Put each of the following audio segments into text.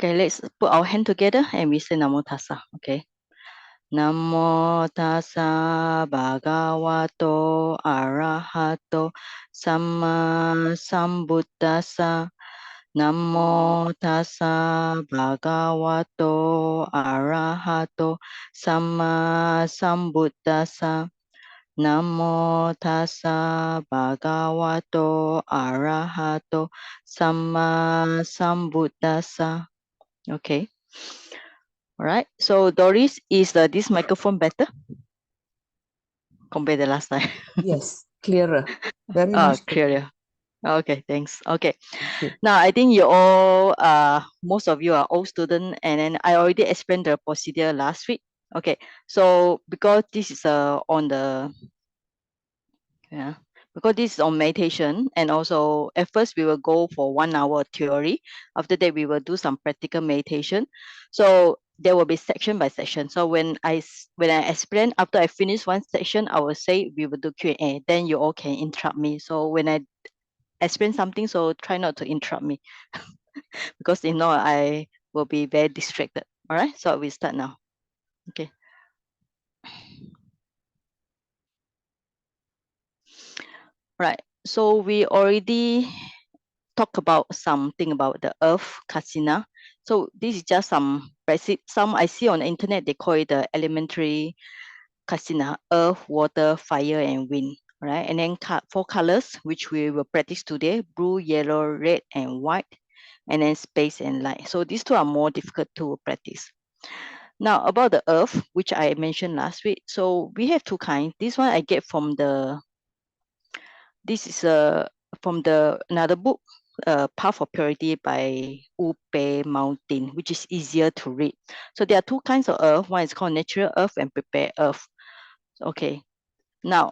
Okay, let's put our hand together and we say Namo Tassa. Okay. Namo Tassa Bhagavato Arahato Samma Sambuddhassa. Namo Tassa Bhagavato Arahato Samma Sambuddhassa. Namo Tassa Bhagavato Arahato Samma Sambuddhassa. Okay. All right. So Doris, is this microphone better compared to last time? Yes, clearer. Very much clearer. Clearer. Okay, thanks. Okay. Thank you. Now I think you all most of you are old student, and then I already explained the procedure last week. Okay. So because this is on the because this is on meditation, and also at first we will go for 1 hour theory. After that we will do some practical meditation. So there will be section by section. So when I explain, after I finish one section, I will say we will do Q&A. Then you all can interrupt me. So when I explain something, so try not to interrupt me because if not I will be very distracted. All right. So we start now. Okay. Right. So we already talk about something about the earth kasina. So this is just some basic, some I see on the internet, they call it the elementary kasina: earth, water, fire, and wind, right? And then 4 colors, which we will practice today: blue, yellow, red, and white, and then space and light. So these 2 are more difficult to practice. Now about the earth, which I mentioned last week. So we have 2 kinds. This one I get from this is from another book, Path of Purity by Upe Mountain, which is easier to read. So there are 2 kinds of earth. One is called natural earth and prepared earth. Okay. Now,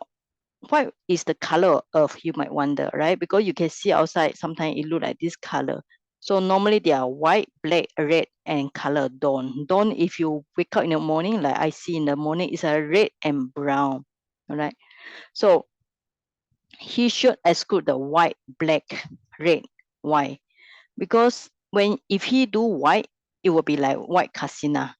what is the color of earth? You might wonder, right? Because you can see outside, sometimes it look like this color. So normally they are white, black, red, and color dawn. Dawn, if you wake up in the morning, like I see in the morning, is a red and brown. All right. So he should exclude the white, black, red, white, because if he do white, it will be like white kasina.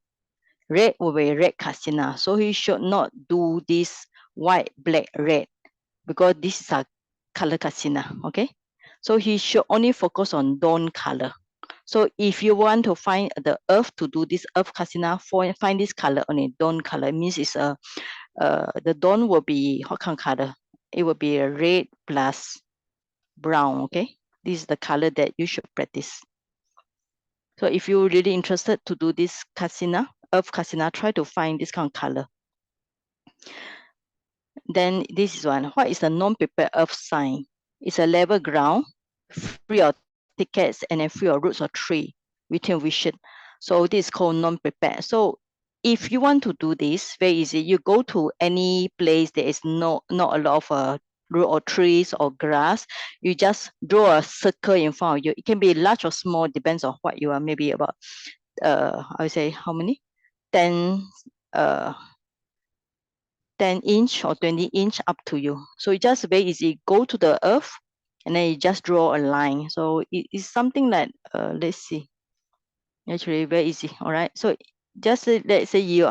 Red will be red kasina. So he should not do this white, black, red, because this is a color kasina. Okay. So he should only focus on dawn color. So if you want to find the earth to do this earth kasina, find this color only, dawn color. It means it's the dawn will be what kind of color? It will be a red plus brown. Okay, this is the color that you should practice. So if you're really interested to do this kasina, earth kasina, try to find this kind of color. Then this is one. What is the non-prepared earth sign? It's a level ground, free of tickets, and then free of roots or tree within vision. So this is called non-prepared. So if you want to do this, very easy. You go to any place there is not a lot of root or trees or grass. You just draw a circle in front of you. It can be large or small, depends on what you are. Maybe about I would say how many? 10 uh 10 inch or 20 inch, up to you. So it's just very easy. Go to the earth and then you just draw a line. So it is something like let's see. Actually very easy. All right. So just let's say you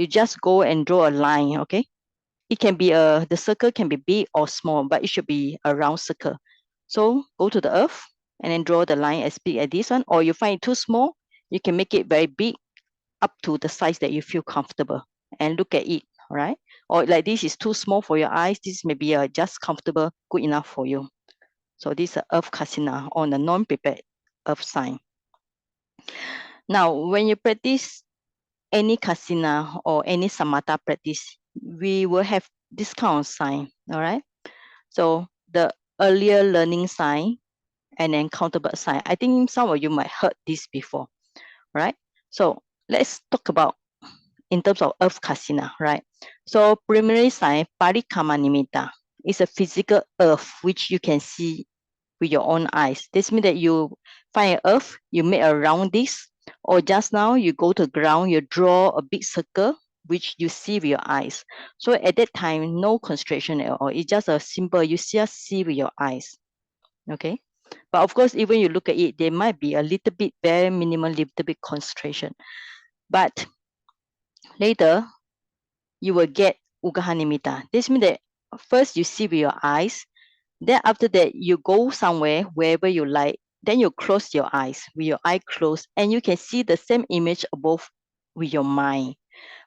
just go and draw a line. Okay. It can be the circle can be big or small, but it should be a round circle. So go to the earth and then draw the line as big as this one, or you find it too small, you can make it very big, up to the size that you feel comfortable, and look at it. All right. Or like this is too small for your eyes, this may be just comfortable, good enough for you. So this is earth kasina on the non-prepared earth sign. Now when you practice any kasina or any samatha practice, we will have this kind of sign. All right. So the earlier learning sign and then counterbird sign. I think some of you might heard this before, right? So let's talk about in terms of earth kasina, right? So preliminary sign, parikama nimitta, is a physical earth which you can see with your own eyes. This means that you find an earth, you make a round disc, or just now you go to the ground, you draw a big circle which you see with your eyes. So at that time, no constriction at all. It's just a simple, you just see with your eyes. Okay. But of course, even you look at it, there might be a little bit, very minimal, little bit concentration. But later, you will get Ugaha Nimitta. This means that first you see with your eyes, then after that, you go somewhere, wherever you like, then you close your eyes with your eye closed, and you can see the same image above with your mind.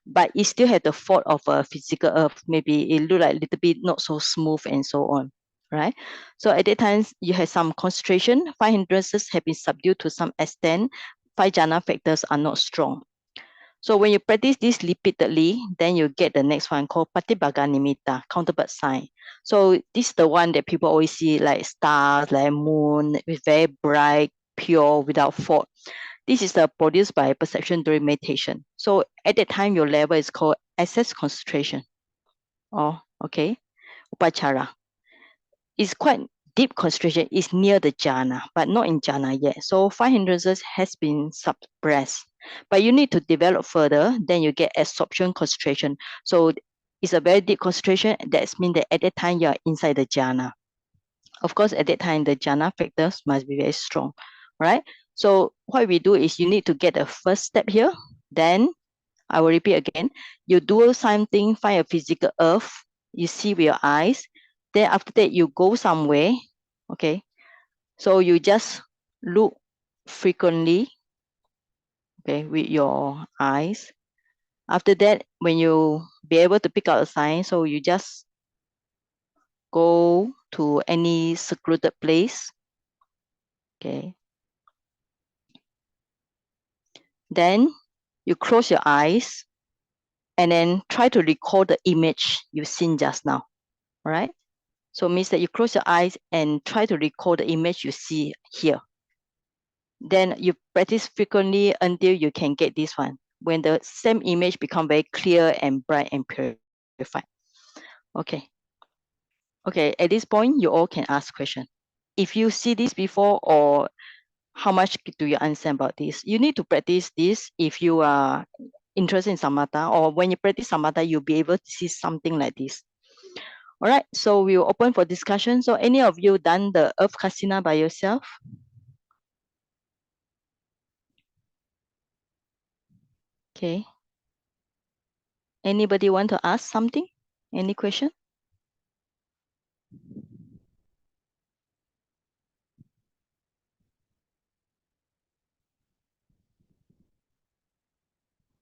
But it still have the fault of a physical earth. Maybe it look like a little bit not so smooth and so on, right? So at that time, you have some concentration. Five hindrances have been subdued to some extent. Five jhana factors are not strong. So when you practice this repeatedly, then you get the next one called Patibhaga Nimitta, counterpart sign. So this is the one that people always see like stars, like moon, with very bright, pure, without fault. This is produced by perception during meditation. So at that time, your level is called access concentration. Oh, okay. Upachara. It's quite deep concentration. It's near the jhana, but not in jhana yet. So five hindrances has been suppressed. But you need to develop further, then you get absorption concentration. So it's a very deep concentration. That means that at that time, you're inside the jhana. Of course, at that time, the jhana factors must be very strong, right? So what we do is you need to get the first step here. Then I will repeat again. You do something, find a physical earth. You see with your eyes. Then after that, you go somewhere. Okay. So you just look frequently, okay, with your eyes. After that, when you be able to pick out a sign, so you just go to any secluded place. Okay. Then you close your eyes and then try to recall the image you've seen just now. All right. So it means that you close your eyes and try to recall the image you see here. Then you practice frequently until you can get this one. When the same image become very clear and bright and purified. Okay. Okay, at this point, you all can ask question. If you see this before, or how much do you understand about this? You need to practice this if you are interested in samatha, or when you practice samatha, you'll be able to see something like this. All right, so we'll open for discussion. So any of you done the Earth Kasina by yourself? Okay. Anybody want to ask something? Any question?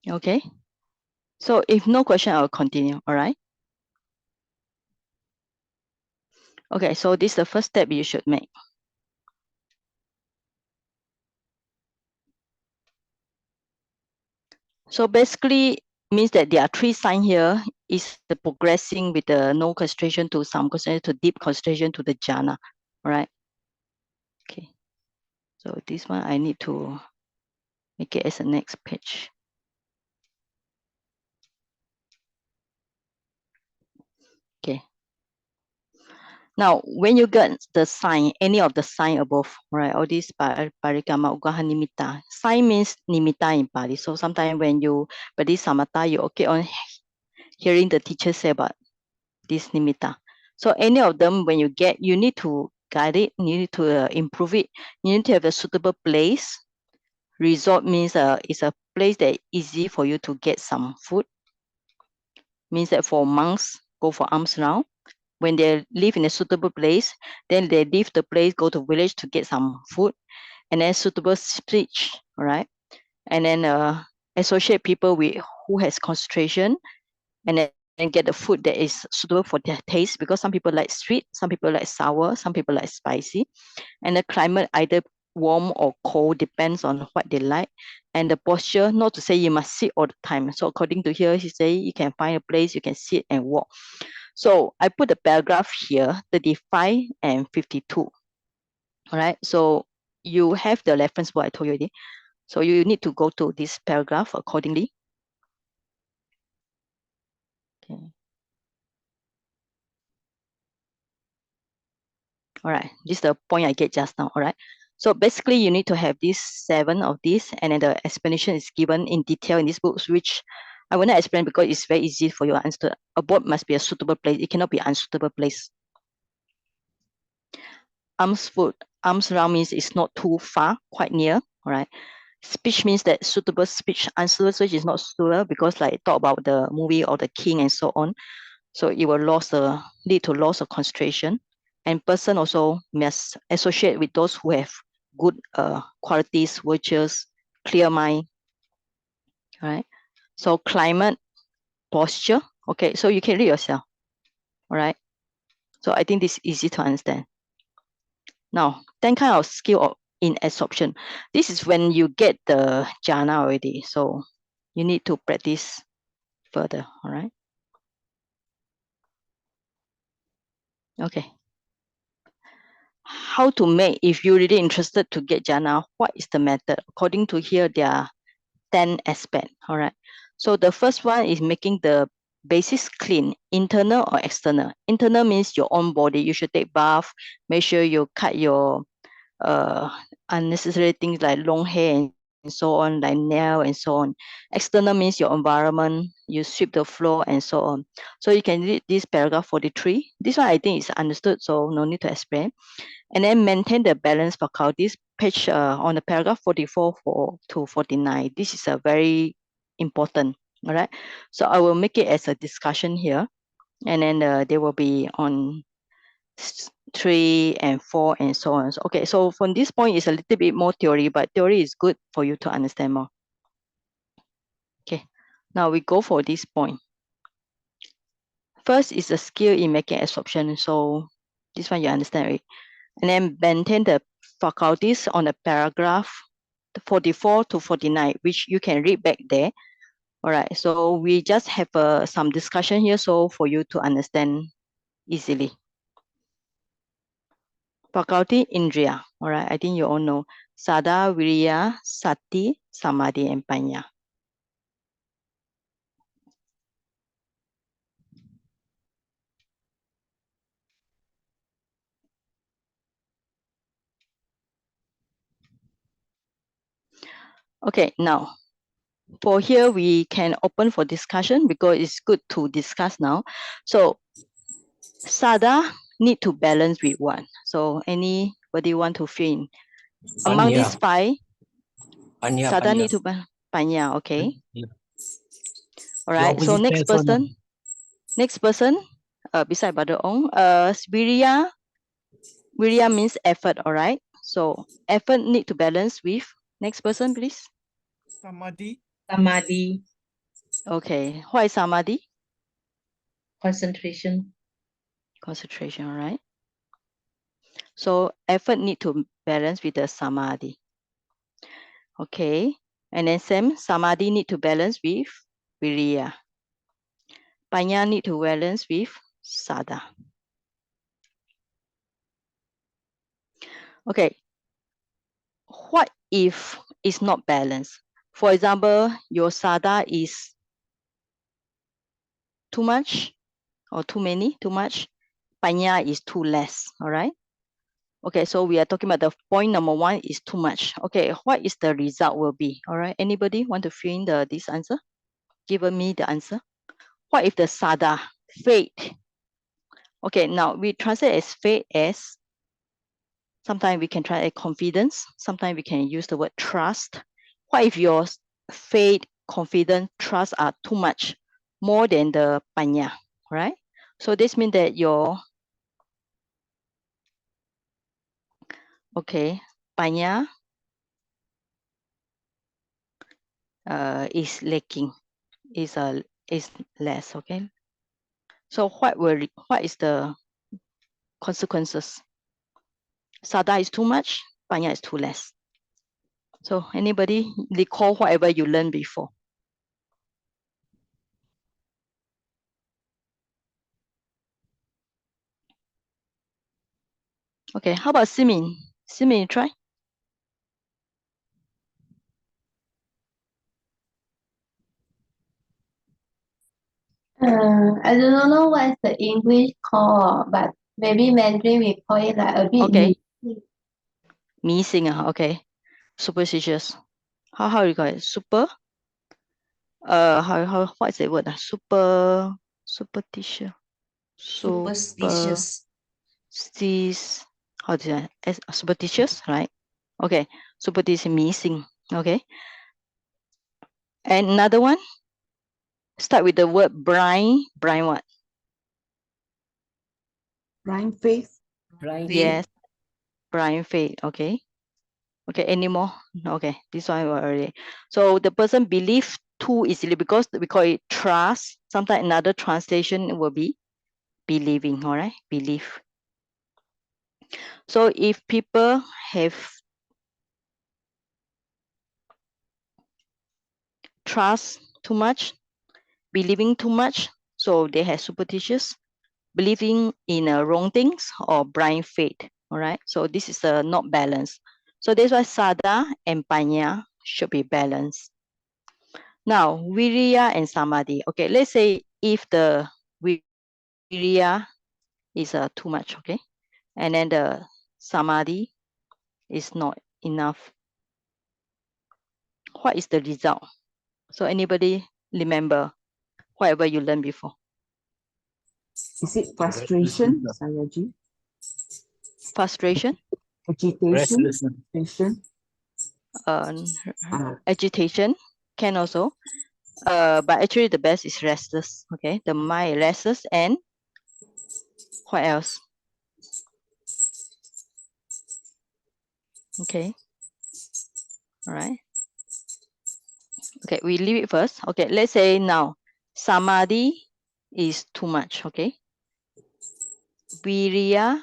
Okay. So if no question, I'll continue. All right. Okay, so this is the first step you should make. So basically means that there are three signs here. Is the progressing with the no concentration to some concentration to deep concentration to the jhana. All right. Okay. So this one I need to make it as a next page. Okay. Now, when you get the sign, any of the sign above, right, all these parikama, ugaha nimitta. Sign means nimitta in Pali. So sometimes when you practice samatha, you okay on hearing the teacher say about this nimitta. So any of them, when you get, you need to guide it, you need to improve it. You need to have a suitable place. Resort means it's a place that easy for you to get some food. Means that for monks, go for alms round. When they live in a suitable place, then they leave the place, go to village to get some food, and then suitable speech, all right? And then associate people with who has concentration, and then get the food that is suitable for their taste, because some people like sweet, some people like sour, some people like spicy. And the climate either warm or cold, depends on what they like. And the posture, not to say you must sit all the time. So according to here, he say you can find a place you can sit and walk. So I put the paragraph here, 35 and 52. All right. So you have the reference what I told you already. So you need to go to this paragraph accordingly. Okay. All right. This is the point I get just now. All right. So basically, you need to have these 7 of these, and then the explanation is given in detail in these books, which I will not explain because it's very easy for you to understand. A board must be a suitable place. It cannot be an unsuitable place. arms round means it's not too far, quite near, all right? Speech means that suitable speech, unsuitable speech is not suitable because like talk about the movie or the king and so on. So it will lead to loss of concentration. And person also must associate with those who have good qualities, virtues, clear mind, right? So climate, posture, okay, so you can read yourself, all right? So I think this is easy to understand. Now, 10 kind of skill in absorption. This is when you get the jhana already. So you need to practice further, all right? Okay. How to make, if you're really interested to get jhana, what is the method? According to here, there are 10 aspects, all right? So the first one is making the basis clean, internal or external. Internal means your own body. You should take bath, make sure you cut your unnecessary things like long hair and so on, like nail and so on. External means your environment, you sweep the floor and so on. So you can read this paragraph 43. This one I think is understood, so no need to explain. And then maintain the balance faculties, page on the paragraph 44 to 49. This is a very important, all right? So I will make it as a discussion here. And then they will be on 3 and 4 and so on. Okay, so from this point is a little bit more theory, but theory is good for you to understand more. Okay, now we go for this point. First is a skill in making absorption. So this one you understand, right? And then maintain the faculties on the paragraph 44 to 49, which you can read back there. All right, so we just have some discussion here, so for you to understand easily. Faculty Indriya. All right, I think you all know Sada, Viriya, Sati, Samadhi, and Panya. Okay, now for here we can open for discussion because it's good to discuss now. So Sada need to balance with one. So anybody want to fill in? Among these five, Sada need to balance. Panya, okay. Yeah. All right. So next person, beside Brother Ong, Viriya means effort, all right? So effort need to balance with next person, please. Samadhi. Okay. What is Samadhi? Concentration. Concentration, all right? So effort need to balance with the Samadhi. Okay. And then same, Samadhi need to balance with Viriya. Panya need to balance with Sada. Okay. What if it's not balanced? For example, your Sada is too much or too many, too much. Panya is too less, all right? Okay, so we are talking about the point number one is too much. Okay, what is the result will be? All right, anybody want to fill in this answer? Give me the answer. What if the Sada, faith? Okay, now we translate as faith as, sometimes we can try a confidence, sometimes we can use the word trust. What if your faith, confidence, trust are too much, more than the panya, right? So this means that your, okay, panya is lacking, is less, okay? So what is the consequences? Sada is too much, panya is too less. So anybody recall whatever you learned before? Okay, how about Simin? Simin, you try? I don't know what is the English call, but maybe Mandarin we call it like a bit Okay. missing. Missing, okay. Superstitious. How you call it? Super? What is the word? Superstitious. Superstitious. Stis. how to say, as superstitious, right? Okay, superstitious missing. Okay, and another one start with the word blind. Blind what? Blind faith. Blind Yes, blind faith. Okay. Okay, any more? Okay, this one already. So the person believe too easily because we call it trust. Sometimes another translation will be believing, all right? Belief. So if people have trust too much, believing too much, so they have superstitious, believing in wrong things or blind faith, all right? So this is not balanced. So that's why Sada and Panya should be balanced. Now, Viriya and Samadhi. Okay, let's say if the Viriya is too much, okay? And then the Samadhi is not enough. What is the result? So anybody remember whatever you learned before? Is it frustration, Sayaji? Frustration, Agitation? restlessness. Agitation? agitation can also. But actually the best is restless, okay? The mind restless and what else? Okay, all right. Okay, we leave it first. Okay, let's say now Samadhi is too much, okay? Viriya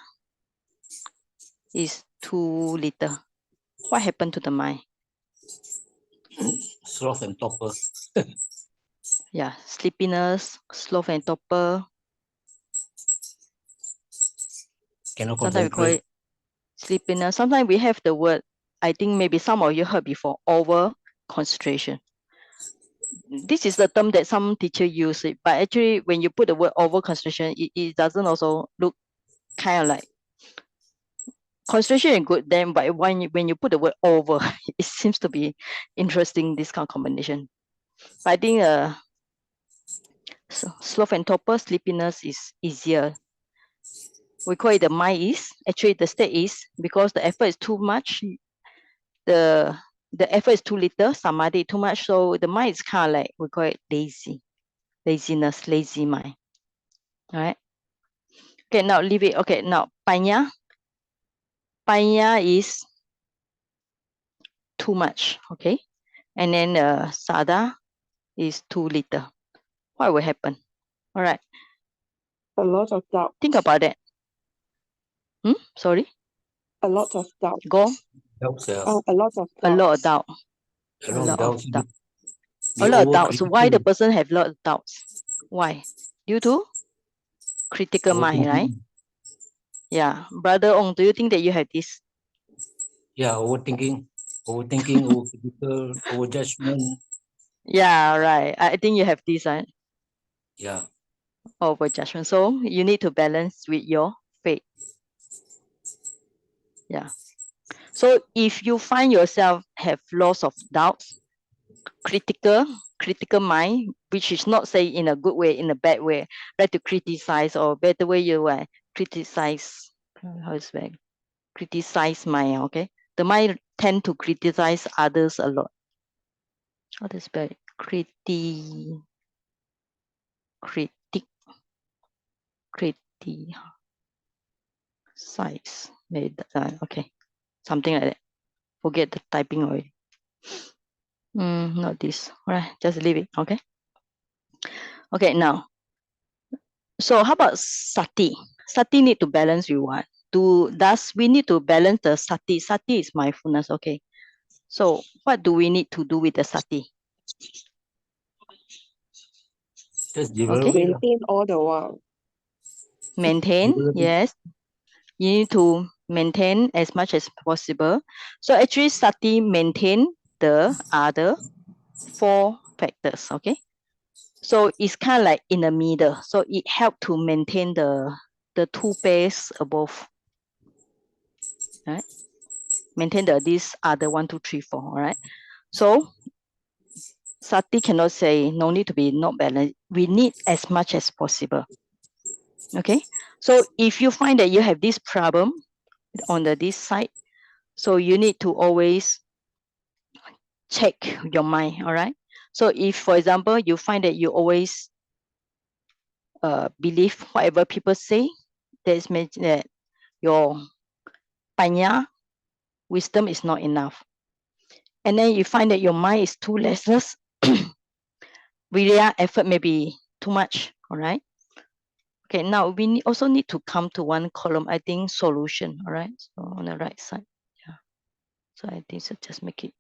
is too little. What happened to the mind? Sloth and torpor. Yeah, sleepiness, sloth and torpor. Cannot Sometimes we call concentrate. it sleepiness. Sometimes we have the word, I think maybe some of you heard before, over concentration. This is the term that some teacher use it, but actually when you put the word over concentration, it doesn't also look kind of like concentration is good then, but when you put the word over, it seems to be interesting, this kind of combination. But I think sloth and torpor, sleepiness is easier. We call it the mind is, actually the state is, because the effort is too much, the effort is too little, samadhi too much, so the mind is kind of like, we call it laziness, lazy mind. All right. Okay, now leave it. Okay, now panya is too much, okay? And then sada is too little. What will happen? All right, A lot of doubt. think about that. Sorry, A lot of doubt. go. Doubts, A lot of A doubt. lot of doubt. a lot of doubts. A lot of doubts. Why the person have lot of doubts? Why? Due to critical mind, right? Yeah. Brother Ong, do you think that you have this? Yeah, overthinking, overcritical, over judgment. Yeah, right. I think you have this, right? Yeah. Over judgment. So you need to balance with your faith. Yeah. So if you find yourself have lots of doubts, critical mind, which is not say in a good way, in a bad way, like to criticize, or better way you criticize. How is that? Criticize mind, okay? The mind tend to criticize others a lot. How to spell it? Criticize. Okay, something like that. Forget the typing already. Not this. All right, just leave it. Okay. Okay, now. So how about sati? Sati need to balance with what? Does we need to balance the sati? Sati is mindfulness. Okay. So what do we need to do with the sati? Just develop Okay. it. Maintain all the while. Maintain. Develop it. Yes. You need to maintain as much as possible. So actually sati maintain the other 4 factors. Okay. So it's kind of like in the middle. So it helps to maintain the 2 base above. Right? Maintain this other 1, 2, 3, 4. All right. So sati cannot say no need to be not balanced. We need as much as possible. Okay. So if you find that you have this problem, on this side. So you need to always check your mind, all right? So if, for example, you find that you always believe whatever people say, that means that your panya, wisdom is not enough. And then you find that your mind is too restless, virya, effort may be too much, all right? Okay, now we also need to come to one column, I think solution, all right? So on the right side, yeah. So I think so just make it.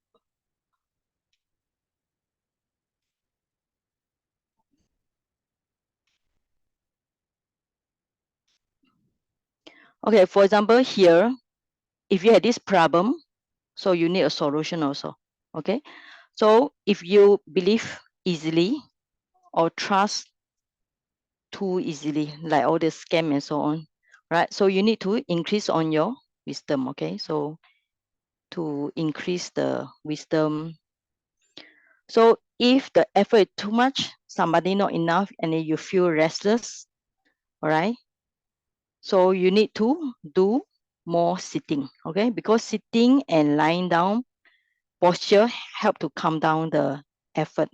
Okay, for example, here, if you had this problem, so you need a solution also, okay? So if you believe easily or trust too easily, like all the scam and so on, right? So you need to increase on your wisdom, okay? So to increase the wisdom. So if the effort is too much, somebody not enough, and then you feel restless, all right? So you need to do more sitting, okay? Because sitting and lying down posture help to calm down the effort.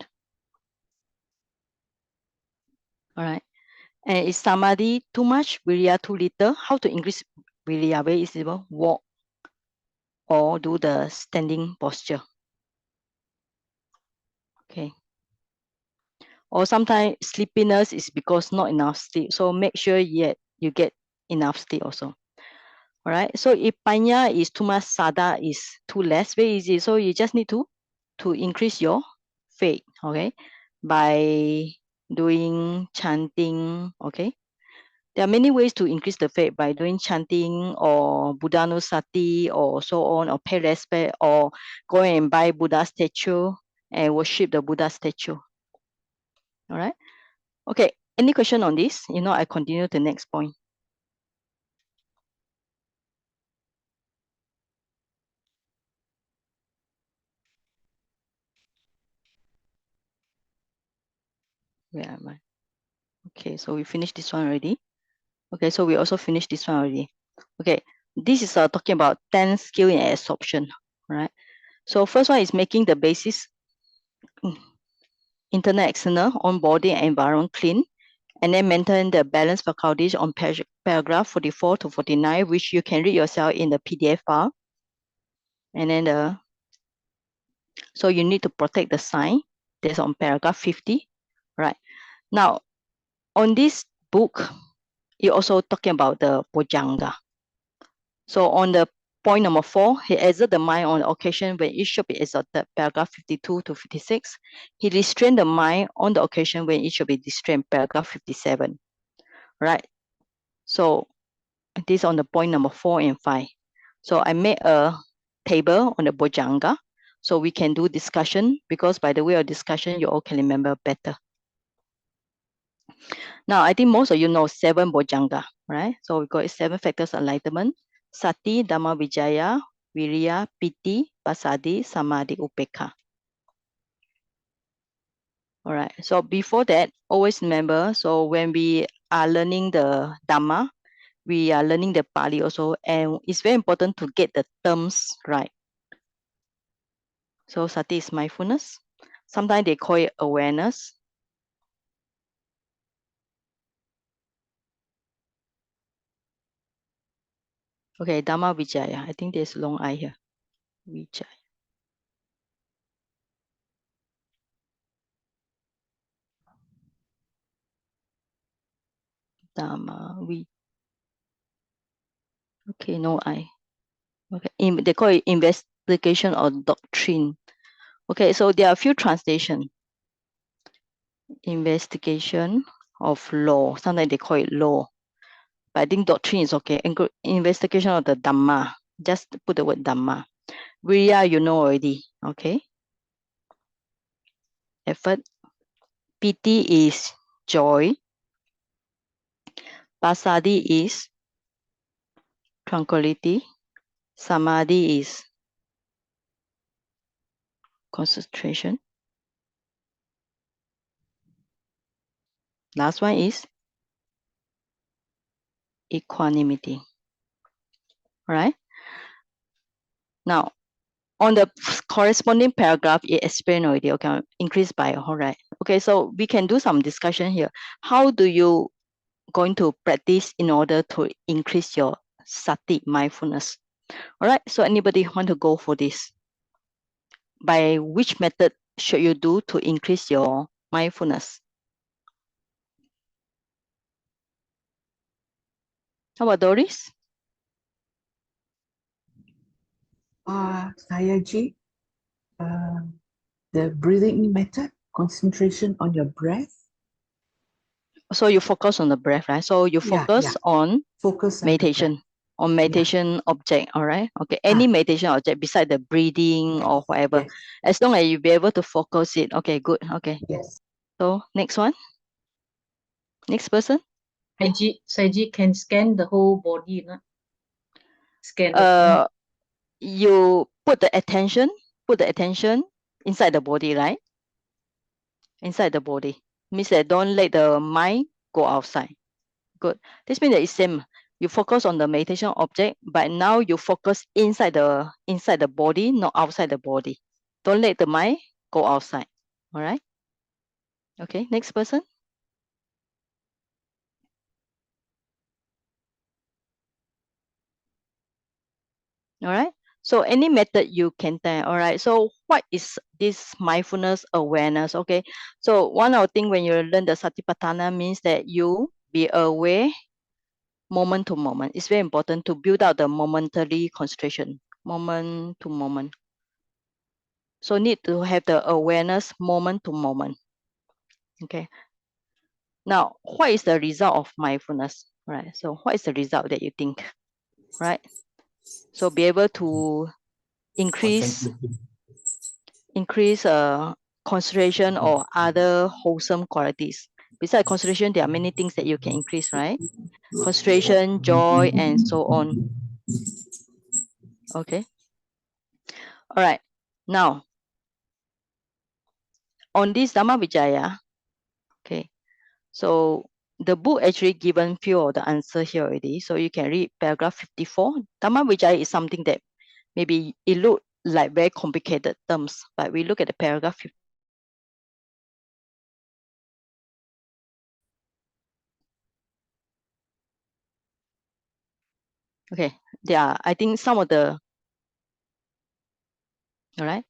All right. And is samadhi too much, virya too little? How to increase virya? Very easy. Walk or do the standing posture. Okay. Or sometimes sleepiness is because not enough sleep. So make sure you get enough sleep also. All right. So if panya is too much, sada is too less, very easy. So you just need to increase your faith, okay, by doing chanting, okay. There are many ways to increase the faith by doing chanting or Buddhanusati or so on, or pay respect, or go and buy Buddha statue and worship the Buddha statue. All right. Okay. Any question on this? I continue to the next point. Where am I? Okay. So we finished this one already. Okay. So we also finished this one already. Okay. This is talking about 10 skill in absorption. Right. So first one is making the basis internal, external, on body and environment clean, and then maintain the balanced faculties on paragraph 44 to 49, which you can read yourself in the PDF file. And then so you need to protect the sign. That's on paragraph 50, right? Now, on this book, you're also talking about the bojjhanga. So on the point number 4, he exerts the mind on the occasion when it should be exerted, paragraph 52 to 56. He restrained the mind on the occasion when it should be restrained, paragraph 57, right? So this on the point number 4 and 5. So I made a table on the bojjhanga, so we can do discussion, because by the way of discussion, you all can remember better. Now, I think most of you know 7 bojjhanga, right? So we got 7 factors of enlightenment: sati, dhamma, vijaya, viriya, piti, pasadi, samadhi, upekha. All right. So before that, always remember, so when we are learning the dhamma, we are learning the Pali also, and it's very important to get the terms right. So sati is mindfulness. Sometimes they call it awareness. Okay, dhamma vijaya. I think there's long I here. Vijaya. Dhamma vi. Okay, no I. Okay, they call it investigation or doctrine. Okay, so there are a few translations. Investigation of law. Sometimes they call it law. But I think doctrine is okay. Investigation of the Dhamma. Just put the word Dhamma. Virya, you know already. Okay. Effort. Piti is joy. Pasadi is tranquility. Samadhi is concentration. Last one is equanimity. All right. Now, on the corresponding paragraph, it explained already. Okay, increase by. All right. Okay, so we can do some discussion here. How do you going to practice in order to increase your sati, mindfulness? All right. So anybody want to go for this? By which method should you do to increase your mindfulness? How about Doris? Saya Ji, the breathing method, concentration on your breath. So you focus on the breath, right? So you Yeah, focus yeah. on Focus on the breath. meditation, on meditation object, all right? Okay, any meditation object beside the breathing or whatever. Yes, As long as you be able to focus it. Okay, good. Okay. yes. So next one. Next person. Saiji can scan the whole body, no? Scan the You put the attention inside the body, right? Inside the body. Means that don't let the mind go outside. Good. This means that it's same. You focus on the meditation object, but now you focus inside the body, not outside the body. Don't let the mind go outside. All right. Okay. Next person. All right. So any method you can tell. All right. So what is this mindfulness awareness? Okay. So one of the thing when you learn the Satipatthana means that you be aware moment to moment. It's very important to build out the momentary concentration, moment to moment. So need to have the awareness moment to moment. Okay. Now, what is the result of mindfulness? Right. So what is the result that you think? Right. So be able to increase concentration or other wholesome qualities. Besides concentration, there are many things that you can increase, right? Concentration, joy, and so on. Okay. All right. Now, on this Dhamma Vijaya, okay, so the book actually given few of the answer here already. So you can read paragraph 54. Dhamma Vijaya is something that maybe it look like very complicated terms, but we look at the paragraph 50. Okay, there are, I think some of the, all right,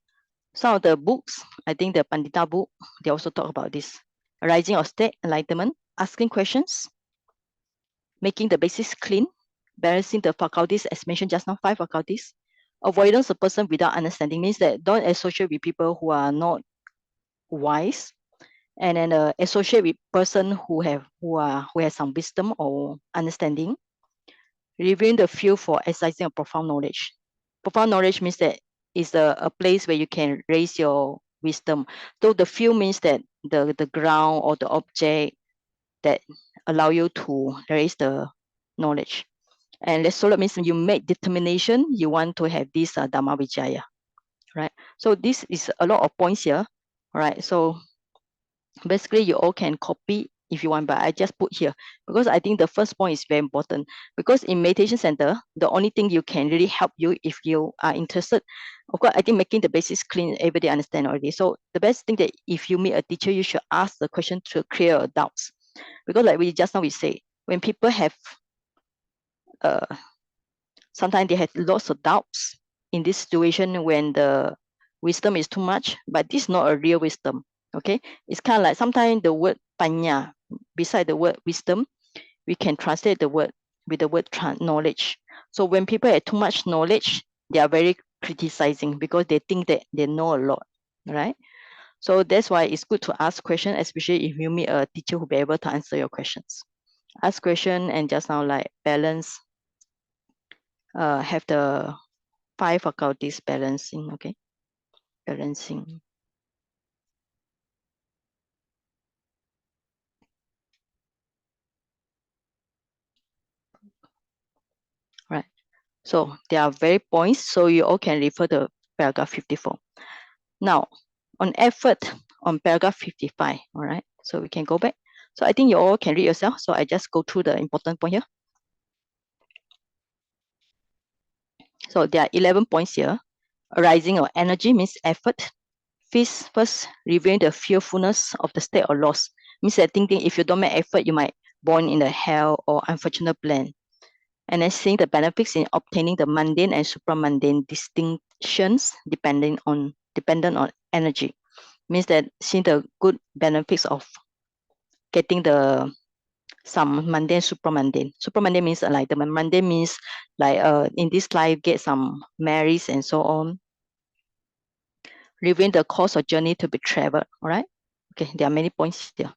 some of the books, I think the Pandita book, they also talk about this. Rising of state, enlightenment, asking questions, making the basis clean, balancing the faculties as mentioned just now, 5 faculties. Avoidance of person without understanding means that don't associate with people who are not wise, and then associate with person who have some wisdom or understanding. Reviewing the field for exercising of profound knowledge. Profound knowledge means that it's a place where you can raise your wisdom. So the field means that the ground or the object that allow you to raise the knowledge. And resolute means you make determination, you want to have this Dhamma Vijaya, right? So this is a lot of points here, all right? So basically you all can copy if you want, but I just put here because I think the first point is very important, because in meditation center, the only thing you can really help you if you are interested, of course, I think making the basics clean, everybody understand already. So the best thing that if you meet a teacher, you should ask the question to clear your doubts, because like we just now we say, when people have sometimes they have lots of doubts in this situation when the wisdom is too much, but this is not a real wisdom. Okay, it's kind of like sometimes the word panya beside the word wisdom, we can translate the word with the word knowledge. So when people have too much knowledge, they are very criticizing because they think that they know a lot, right? So that's why it's good to ask questions, especially if you meet a teacher who will be able to answer your questions. Ask question and just now like balance, have the 5 faculties balancing, okay? Balancing. Right. So there are very points, so you all can refer to paragraph 54. Now, on effort on paragraph 55, all right? So we can go back. So I think you all can read yourself. So I just go through the important point here. So there are 11 points here. Arising of energy means effort. First, revealing the fearfulness of the state of loss. Means that thinking if you don't make effort, you might born in the hell or unfortunate plan. And then seeing the benefits in obtaining the mundane and supramundane distinctions dependent on energy. Means that seeing the good benefits of getting the some mundane, supramundane. Supramundane means like the mundane means like in this life get some marries and so on. Revealing the course of journey to be traveled. All right. Okay, there are many points here.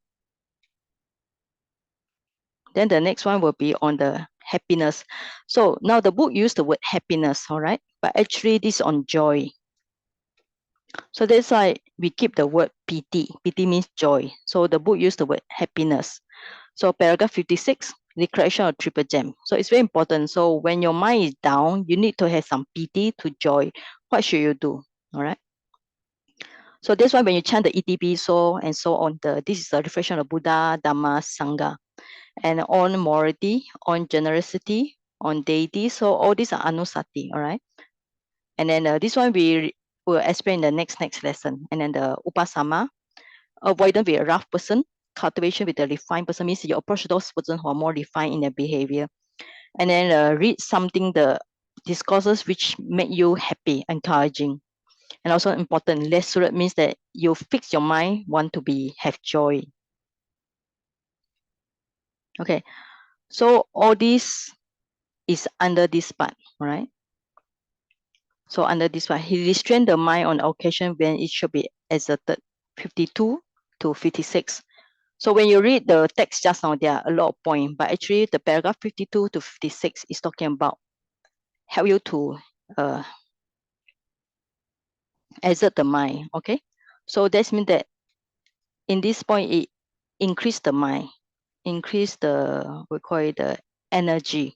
Then the next one will be on the happiness. So now the book used the word happiness, all right? But actually this is on joy. So that's why we keep the word piti. Piti means joy. So the book used the word happiness. So paragraph 56, declaration of triple gem. So it's very important. So when your mind is down, you need to have some piti to joy. What should you do? All right. So that's why when you chant the ETB so and so on, this is a reflection of Buddha, Dhamma, Sangha, and on morality, on generosity, on deity. So all these are anusati, all right? And then this one we will explain in the next lesson. And then the upasama, avoidance with a rough person, cultivation with a refined person means you approach those persons who are more refined in their behavior. And then read something, the discourses which make you happy, encouraging. And also important, less surat means that you fix your mind, want to have joy. Okay, so all this is under this part, all right? So under this part, he restrained the mind on occasion when it should be exerted, 52 to 56. So when you read the text just now, there are a lot of points, but actually the paragraph 52 to 56 is talking about help you to exert the mind, okay? So that means that in this point, it increase the mind, increase the, we call it the energy,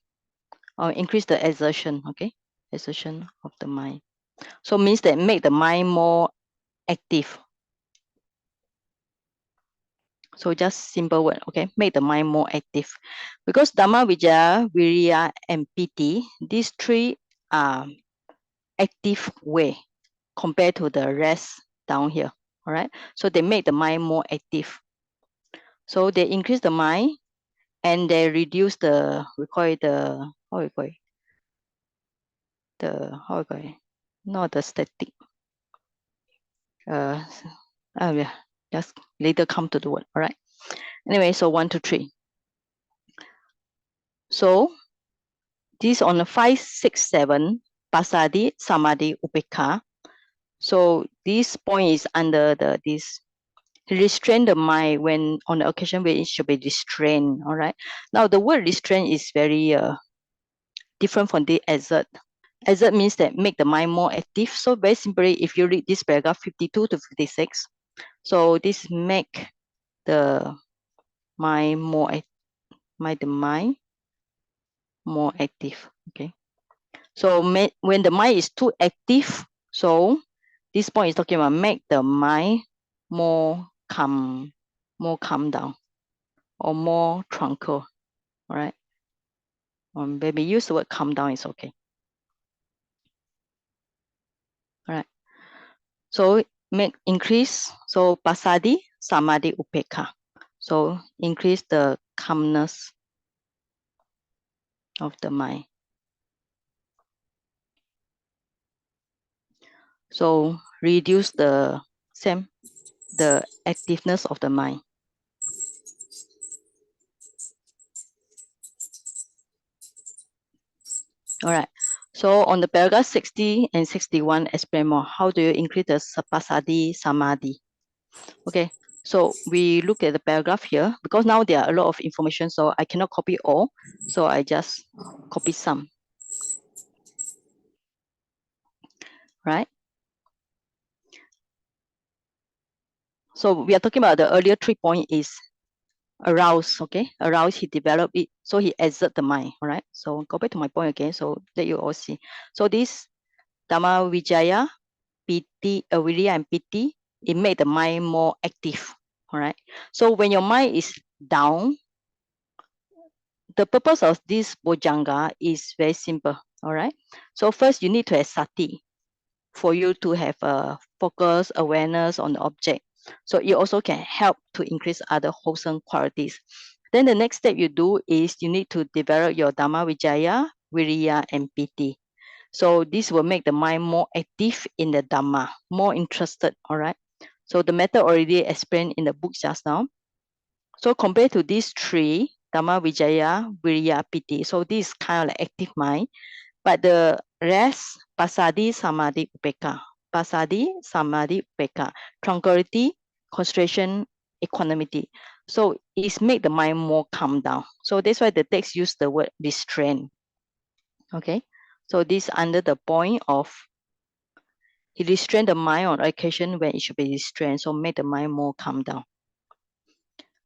or increase the exertion, okay? Exertion of the mind. So means that make the mind more active. So just simple word, okay? Make the mind more active. Because Dhamma, Vijaya, Viriya, and Piti, these three are active way compared to the rest down here, all right? So they make the mind more active. So they increase the mind and they reduce the, we call it the, how we call it? The, how we call it? Not the static. Yeah, just later come to the word, all right? Anyway, so 1, 2, 3. So this on the 5, 6, 7, pasadi, samadhi, upekha. So this point is under this restrain the mind when on the occasion where it should be restrained. All right. Now the word restrain is very different from the exert. Exert means that make the mind more active. So very simply, if you read this paragraph 52 to 56, so this make the mind more more active. Okay. So when the mind is too active, so this point is talking about make the mind more calm down, or more tranquil. All right. Maybe use the word calm down is okay. All right. So increase. So pasadi, samadhi, upekha. So increase the calmness of the mind. So reduce the activeness of the mind. All right. So on the paragraph 60 and 61, explain more. How do you increase the pasadi, samadhi? Okay. So we look at the paragraph here because now there are a lot of information, so I cannot copy all. So I just copy some. Right. So we are talking about the earlier 3 points is arouse, okay? Arouse, he developed it, so he exert the mind, all right? So go back to my point again, so that you all see. So this Dhamma Vijaya, Piti, Viriya and Piti, it made the mind more active, all right? So when your mind is down, the purpose of this Bojjhanga is very simple. All right. So first you need to have sati for you to have a focus, awareness on the object. So it also can help to increase other wholesome qualities. Then the next step you do is you need to develop your Dhamma Vijaya, Viriya, and Piti. So this will make the mind more active in the Dhamma, more interested, all right? So the method already explained in the book just now. So compared to these three, Dhamma Vijaya, Viriya, Piti, so this is kind of like active mind, but the rest, Pasadi, Samadhi, Upeka. Pasadi, Samadhi, Upeka. Tranquility, concentration, equanimity. So it's make the mind more calm down. So that's why the text use the word restraint. Okay. So this under the point of he restrain the mind on occasion when it should be restrained. So make the mind more calm down.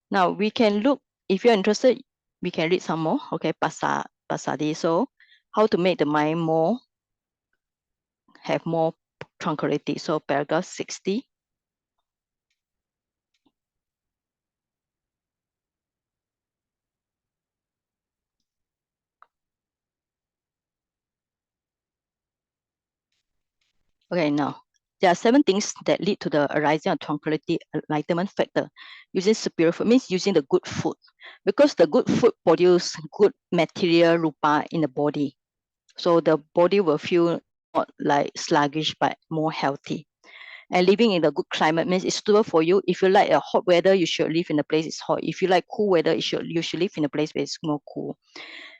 Now we can look, if you're interested, we can read some more. Okay, Pasadi. So how to make the mind more, have more tranquility. So paragraph 60. Okay, now there are 7 things that lead to the arising of tranquility enlightenment factor. Using superior food means using the good food, because the good food produce good material rupa in the body. So the body will feel not like sluggish but more healthy. And living in the good climate means it's suitable for you. If you like a hot weather, you should live in a place it's hot. If you like cool weather, you should live in a place where it's more cool.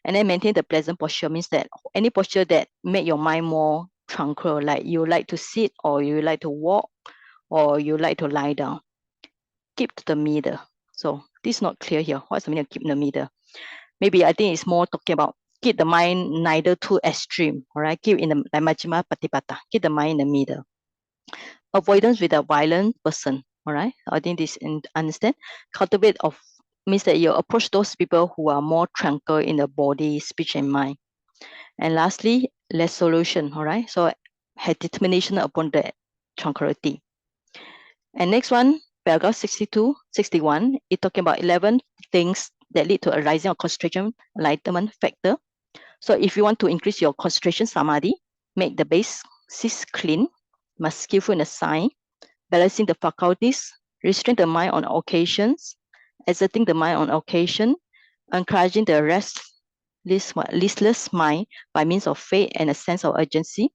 And then maintain the pleasant posture means that any posture that make your mind more tranquil, like you like to sit or you like to walk or you like to lie down. Keep to the middle. So this is not clear here. What's the meaning of keep in the middle? Maybe I think it's more talking about keep the mind neither too extreme. All right, keep in the like Majjhima Patipata. Keep the mind in the middle. Avoidance with a violent person. All right, I think this understand. Cultivate of means that you approach those people who are more tranquil in the body, speech, and mind. And lastly, resolution. All right, so have determination upon the tranquility. And next one, paragraph 62, 61, it's talking about 11 things that lead to a rising of concentration enlightenment factor. So if you want to increase your concentration samadhi, make the basis clean, must skillful in the sign, balancing the faculties, restrain the mind on occasions, exerting the mind on occasion, encouraging the listless mind by means of faith and a sense of urgency,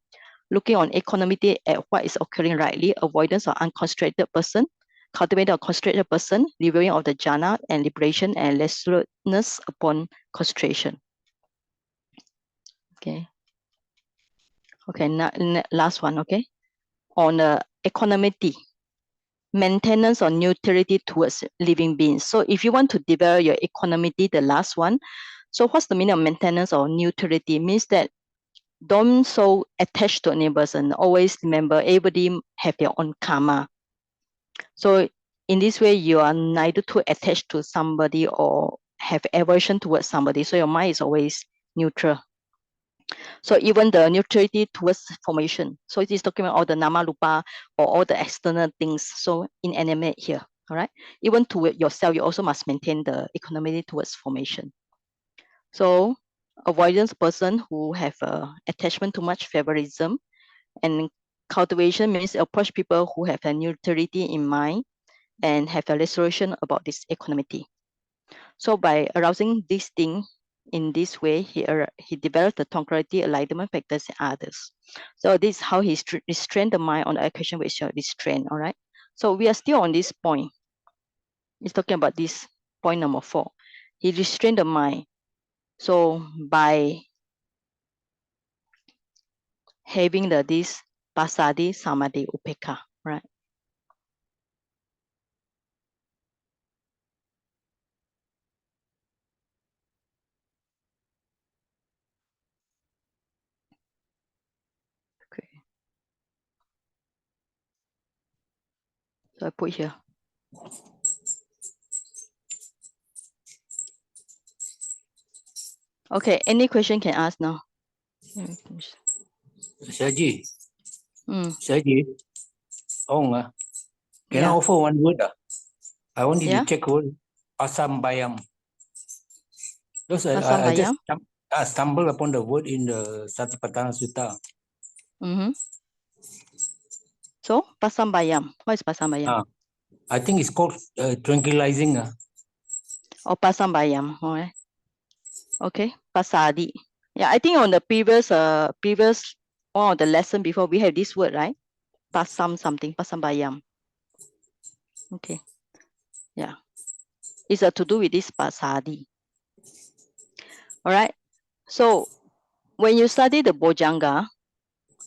looking on equanimity at what is occurring rightly, avoidance of unconcentrated person, cultivating a concentrated person, reviewing of the jhana and liberation and restlessness upon concentration. Okay. Okay, now last one, okay. On equanimity, maintenance or neutrality towards living beings. So if you want to develop your equanimity, the last one, so what's the meaning of maintenance or neutrality? It means that don't so attached to any person. Always remember everybody have their own karma. So in this way, you are neither too attached to somebody or have aversion towards somebody. So your mind is always neutral. So even the neutrality towards formation. So it is talking about all the nama rupa or all the external things. So inanimate here. All right. Even to yourself, you also must maintain the equanimity towards formation. So avoidance person who have attachment to much favoritism, and cultivation means approach people who have a neutrality in mind and have a resolution about this equanimity. So by arousing this thing in this way, he developed the tranquility enlightenment factors in others. So this is how he restrained the mind on the occasion which are restrained. All right. So we are still on this point. He's talking about this point number 4. He restrained the mind. So by having this pasadi, samadhi, upeka, right? Okay. So I put here. Okay, any question can ask now. Saji, Mm. Saji, can I Yeah. offer one word? I wanted Yeah. to check word asam bayam. Because I Asam just bayam? I stumbled upon the word in the Satipatthana Sutta. Mm-hmm. So, pasambayam. What is pasambayam? Ah, I think it's called tranquilizing. Or pasambayam. All right. Okay. Pasadi. Yeah, I think on the previous one of the lesson before we have this word, right? Pasam something, pasambayam. Okay. Yeah. It's to do with this pasadi. All right. So when you study the Bojjhanga,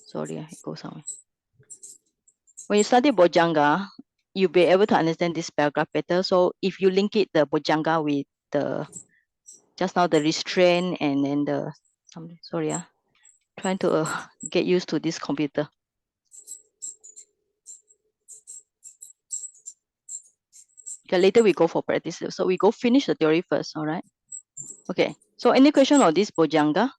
sorry, I go somewhere. When you study Bojjhanga, you'll be able to understand this paragraph better. So if you link it, the Bojjhanga with the, just now the restraint and then the, sorry, trying to get used to this computer. Okay, later we go for practice. So we go finish the theory first, all right? Okay, so any question on this Bojjhanga?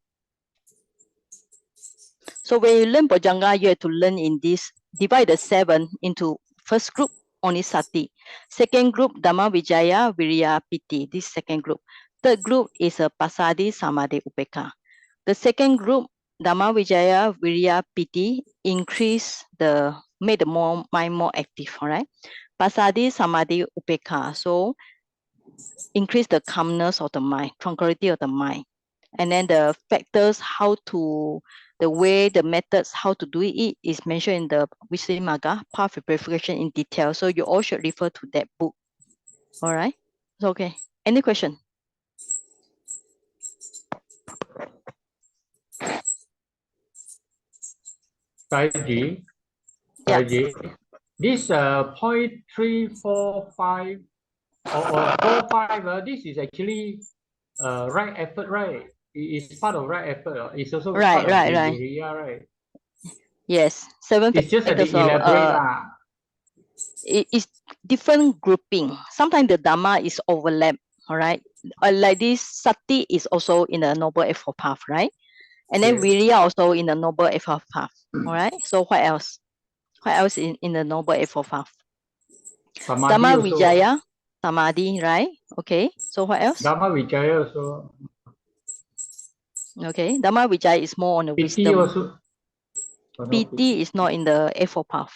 So when you learn Bojjhanga, you have to learn in this, divide the 7 into first group, only Sati. Second group, Dhamma Vijaya, Viriya, Piti, this second group. Third group is a Pasadi, Samadhi, Upekha. The second group, Dhamma Vijaya, Viriya, Piti, make the mind more active, all right? Pasadi, Samadhi, Upekha, so increase the calmness of the mind, tranquility of the mind. And then the factors, the methods, how to do it is mentioned in the Visuddhimagga, Path of Purification in detail. So you all should refer to that book. All right. So, okay. Any question? Saiji, Yeah. Saiji, this 0.345 or 45, this is actually right effort, right? It's part of right effort. It's also Right, part of right. Viriya, right? Yes. 7 It's just that they factors of elaborate. it's different grouping. Sometimes the Dhamma is overlap. All right. Like this, Sati is also in the Noble Eightfold Path, right? And then Yes. Viriya also in the Noble Eightfold Path. All right. So what else? What else in the Noble Eightfold Path? Samadhi Dhamma also. Vijaya, Samadhi, right? Okay. So what else? Dhamma Vijaya also. Okay. Dhamma Vijaya is more on the Piti wisdom. also. Oh, no, Piti is not in the Eightfold Path.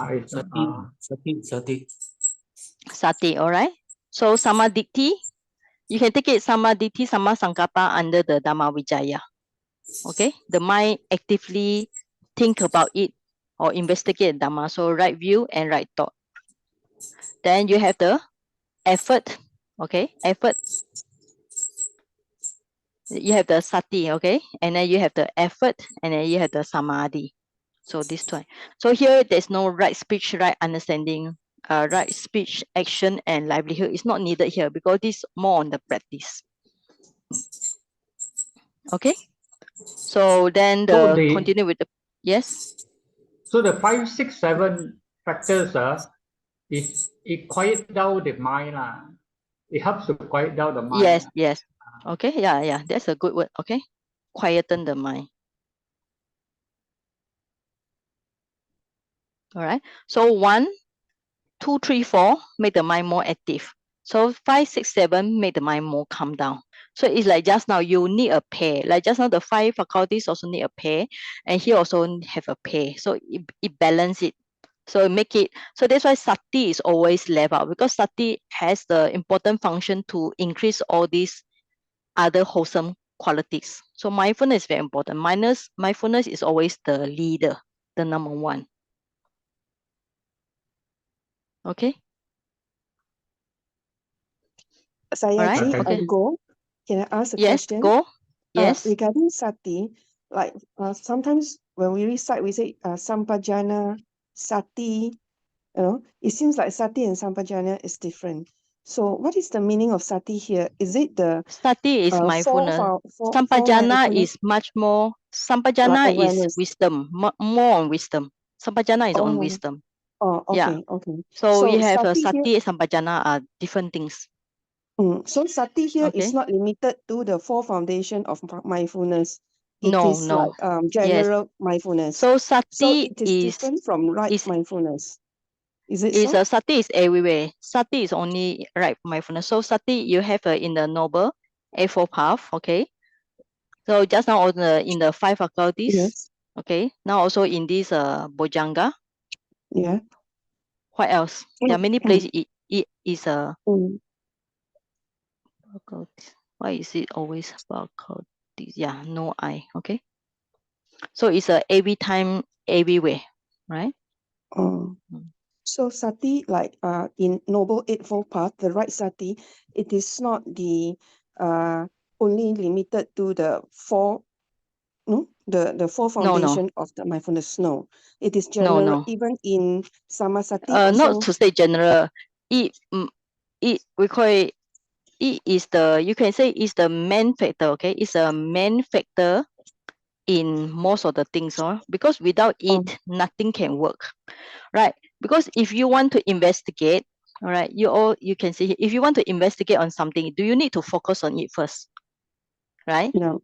It's Sati. Sati, all right? So Samadhi, you can take it Samadhi, Sama Sankappa under the Dhamma Vijaya. Okay? The mind actively think about it or investigate Dhamma. So right view and right thought. Then you have the effort. Okay? Effort. You have the Sati, okay? And then you have the effort and then you have the Samadhi. So this two. So here there's no right speech, right understanding, right speech, action, and livelihood. It's not needed here because this is more on the practice. Okay. So then continue with the yes. So the 5, 6, 7 factors it quiet down the mind. It helps to quiet down the mind. Yes. Okay, yeah. That's a good word. Okay. Quieten the mind. All right. So 1, 2, 3, 4 make the mind more active. So 5, 6, 7 make the mind more calm down. So it's like just now you need a pair. Like just now the 5 faculties also need a pair, and here also have a pair. So it balance it. So make it. So that's why Sati is always left out because Sati has the important function to increase all these other wholesome qualities. So mindfulness is very important. Mindfulness is always the leader, the number 1. Okay. Sayaji, Okay. go. Can I ask a Yes, question? go. Yes. Regarding Sati, like sometimes when we recite, we say Sampajana, Sati. It seems like Sati and Sampajana is different. So what is the meaning of Sati here? Is it the Sati is mindfulness. four Sampajana mindfulness, is much more. like Sampajana is awareness? wisdom, more on wisdom. Sampajana is on Oh, wisdom. okay, Yeah. okay. So you have Sati here, Sati and Sampajana are different things. so Sati here is Okay. not limited to the 4 foundation of mindfulness. It No. is like Yes. general mindfulness. So So Sati it is different from right is mindfulness. Is it so? Sati is everywhere. Sati is only right mindfulness. So Sati you have in the Noble Eightfold Path. Okay. So just now on in the 5 faculties, Yes. okay. Now also in this Bojanga, Yeah. what else? There are many places it is a Mm. faculties. Why is it always faculties? Yeah, no I. Okay. So it's a every time, everywhere, right? Oh. Mm. So sati, like in Noble Eightfold Path, the right sati, it is not the only limited to the four, no, the four No, no, foundation of the mindfulness. No, it is no, general. no. Even in samasati Not also. to say general. It we call it. It is the, you can say is the main factor. Okay, it's a main factor in most of the things, because without it, nothing can work, right? Because if you want to investigate, all right, you can see if you want to investigate on something, do you need to focus on it first, right? No.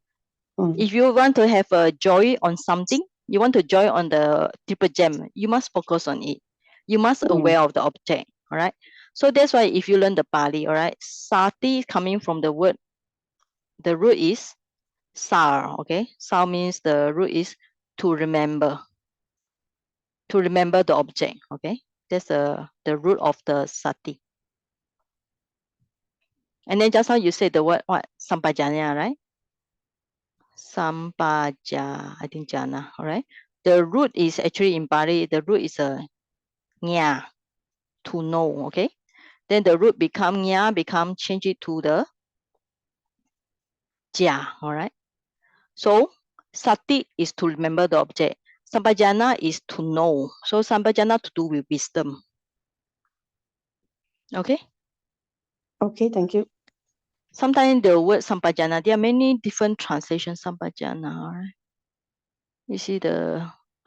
If you want to have a joy on something, you want to joy on the triple gem, you must focus on it. You must aware of the object, all right? So that's why if you learn the Pali, all right, sati coming from the word, the root is sar, okay? Sar means the root is to remember the object, okay? That's the root of the sati. And then just now you said the word what? Sampajanya, right? Sampaja, I think jana, all right? The root is actually in Pali, the root is a nya, to know, okay? Then the root become nya, change it to the ja, all right? So sati is to remember the object. Sampajana is to know. So sampajana to do with wisdom. Okay? Okay, thank you. Sometimes the word sampajana, there are many different translations sampajana, all right? You see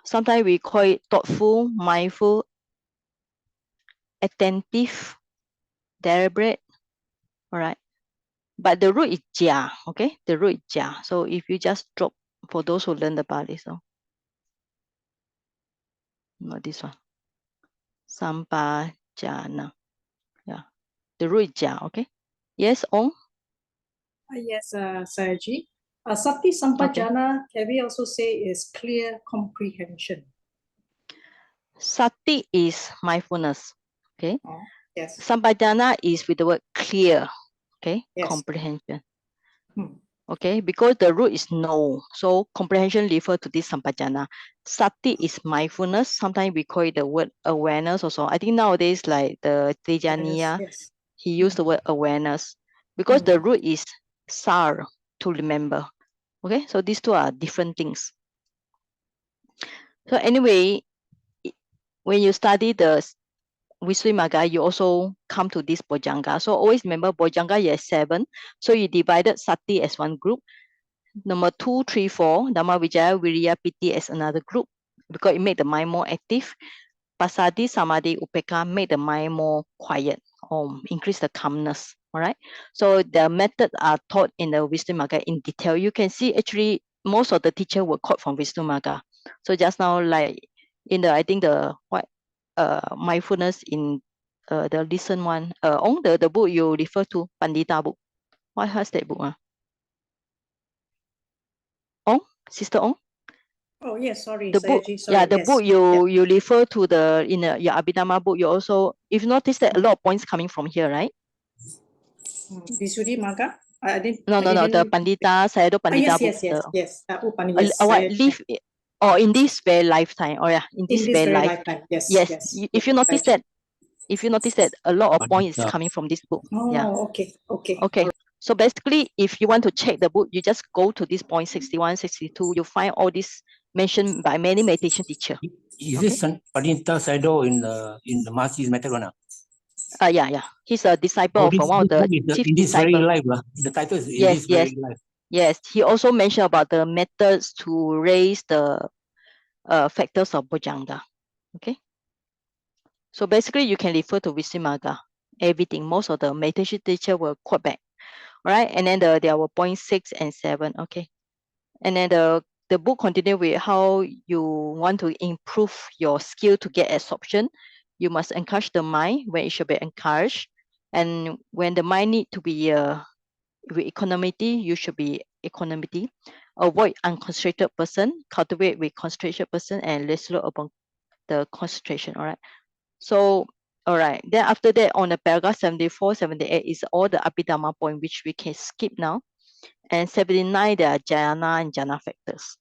sometimes we call it thoughtful, mindful, attentive, deliberate, all right? But the root is jia, okay? The root is jia. So if you just drop, for those who learn the Pali, so not this one. Sampajana. Yeah. The root is jia, okay? Yes, Ong? Yes, Sayaji. Sati Sampajana, can we also say is clear comprehension? Sati is mindfulness, okay? Oh, yes. Sampajana is with the word clear, okay? Yes. Comprehension. Hmm. Okay, because the root is know, so comprehension refer to this sampajana. Sati is mindfulness. Sometimes we call it the word awareness also. I think nowadays, like the Tejaniya, Yes. he used the word awareness because the root is sar, to remember. Okay, so these two are different things. So anyway, when you study the Visuddhimagga, you also come to this Bojanga. So always remember Bojanga, you have 7. So you divided Sati as one group. Number 2, 3, 4, Dhamma Vijaya, Viriya, Piti as another group because it made the mind more active. Passaddhi, Samadhi, Upekkha make the mind more quiet or increase the calmness. All right. So the methods are taught in the Visuddhimagga in detail. You can see actually most of the teacher were caught from Visuddhimagga. So just now, like in the, I think the what mindfulness in the listen one, on the book you refer to, Pandita book. What has that book? Ong, Sister Ong? Oh, yes, sorry, The book, Sayaji, sorry. yeah, the yes. book you refer to the in your Abhidhamma book. You also, if you notice that a lot of points coming from here, right? Visuddhimagga? I didn't. No, the Pandita, Sayadaw Pandita Yes, book. yes. What live or in this very lifetime? Oh yeah, in this very life. lifetime. Yes, Yes, yes. if you notice that, a lot of points is Pandita. coming from this book. Oh, Yeah. okay. Okay. So basically, if you want to check the book, you just go to this point 61, 62. You find all this mentioned by many meditation teacher. Is Okay. this Padinta Saido in the Mahasi's method or not? Yeah. He's a disciple of this one of the book is chief in this very disciple. life. The title is in Yes, this very life. Yes. He also mentioned about the methods to raise the factors of Bojanga. Okay. So basically, you can refer to Visuddhimagga. Everything, most of the meditation teacher will quote back. Right. And then there were point 6 and 7. Okay. And then the book continue with how you want to improve your skill to get absorption. You must encourage the mind when it should be encouraged. And when the mind need to be with equanimity, you should be equanimity. avoid unconcentrated person, cultivate with concentrated person, and resolute upon the concentration. All right. So, all right. Then after that, on the paragraph 74, 78 is all the Abhidhamma point, which we can skip now. And 79, there are jhana and jhana factors.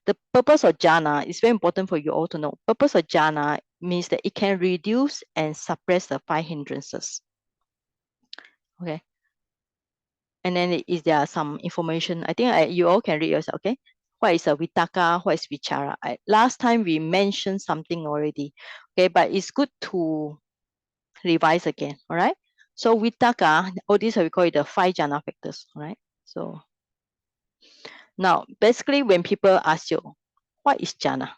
The purpose of jhana is very important for you all to know. Purpose of jhana means that it can reduce and suppress the 5 hindrances. Okay. And then there are some information. I think you all can read yourself. Okay. What is a vitaka? What is vichara? Last time we mentioned something already. Okay, but it's good to revise again. All right. So vitaka, all these we call it the 5 jhana factors. All right. So now, basically, when people ask you, what is jhana?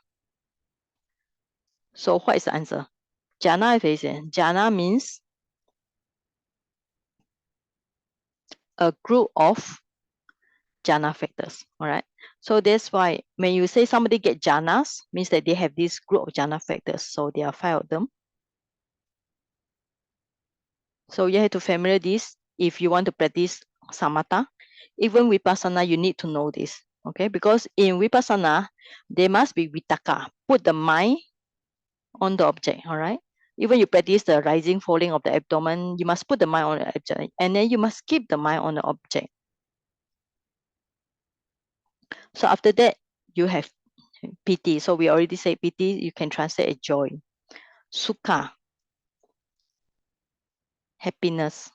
So what is the answer? Jhana is jhana means a group of jhana factors. All right. So that's why when you say somebody get jhanas, means that they have this group of jhana factors. So there are 5 of them. So you have to familiar this if you want to practice samatha. Even vipassana, you need to know this. Okay, because in vipassana, there must be vitaka. Put the mind on the object. All right. Even you practice the rising, falling of the abdomen, you must put the mind on the object, and then you must keep the mind on the object. So after that, you have piti. So we already said piti, you can translate as joy. Sukha, happiness.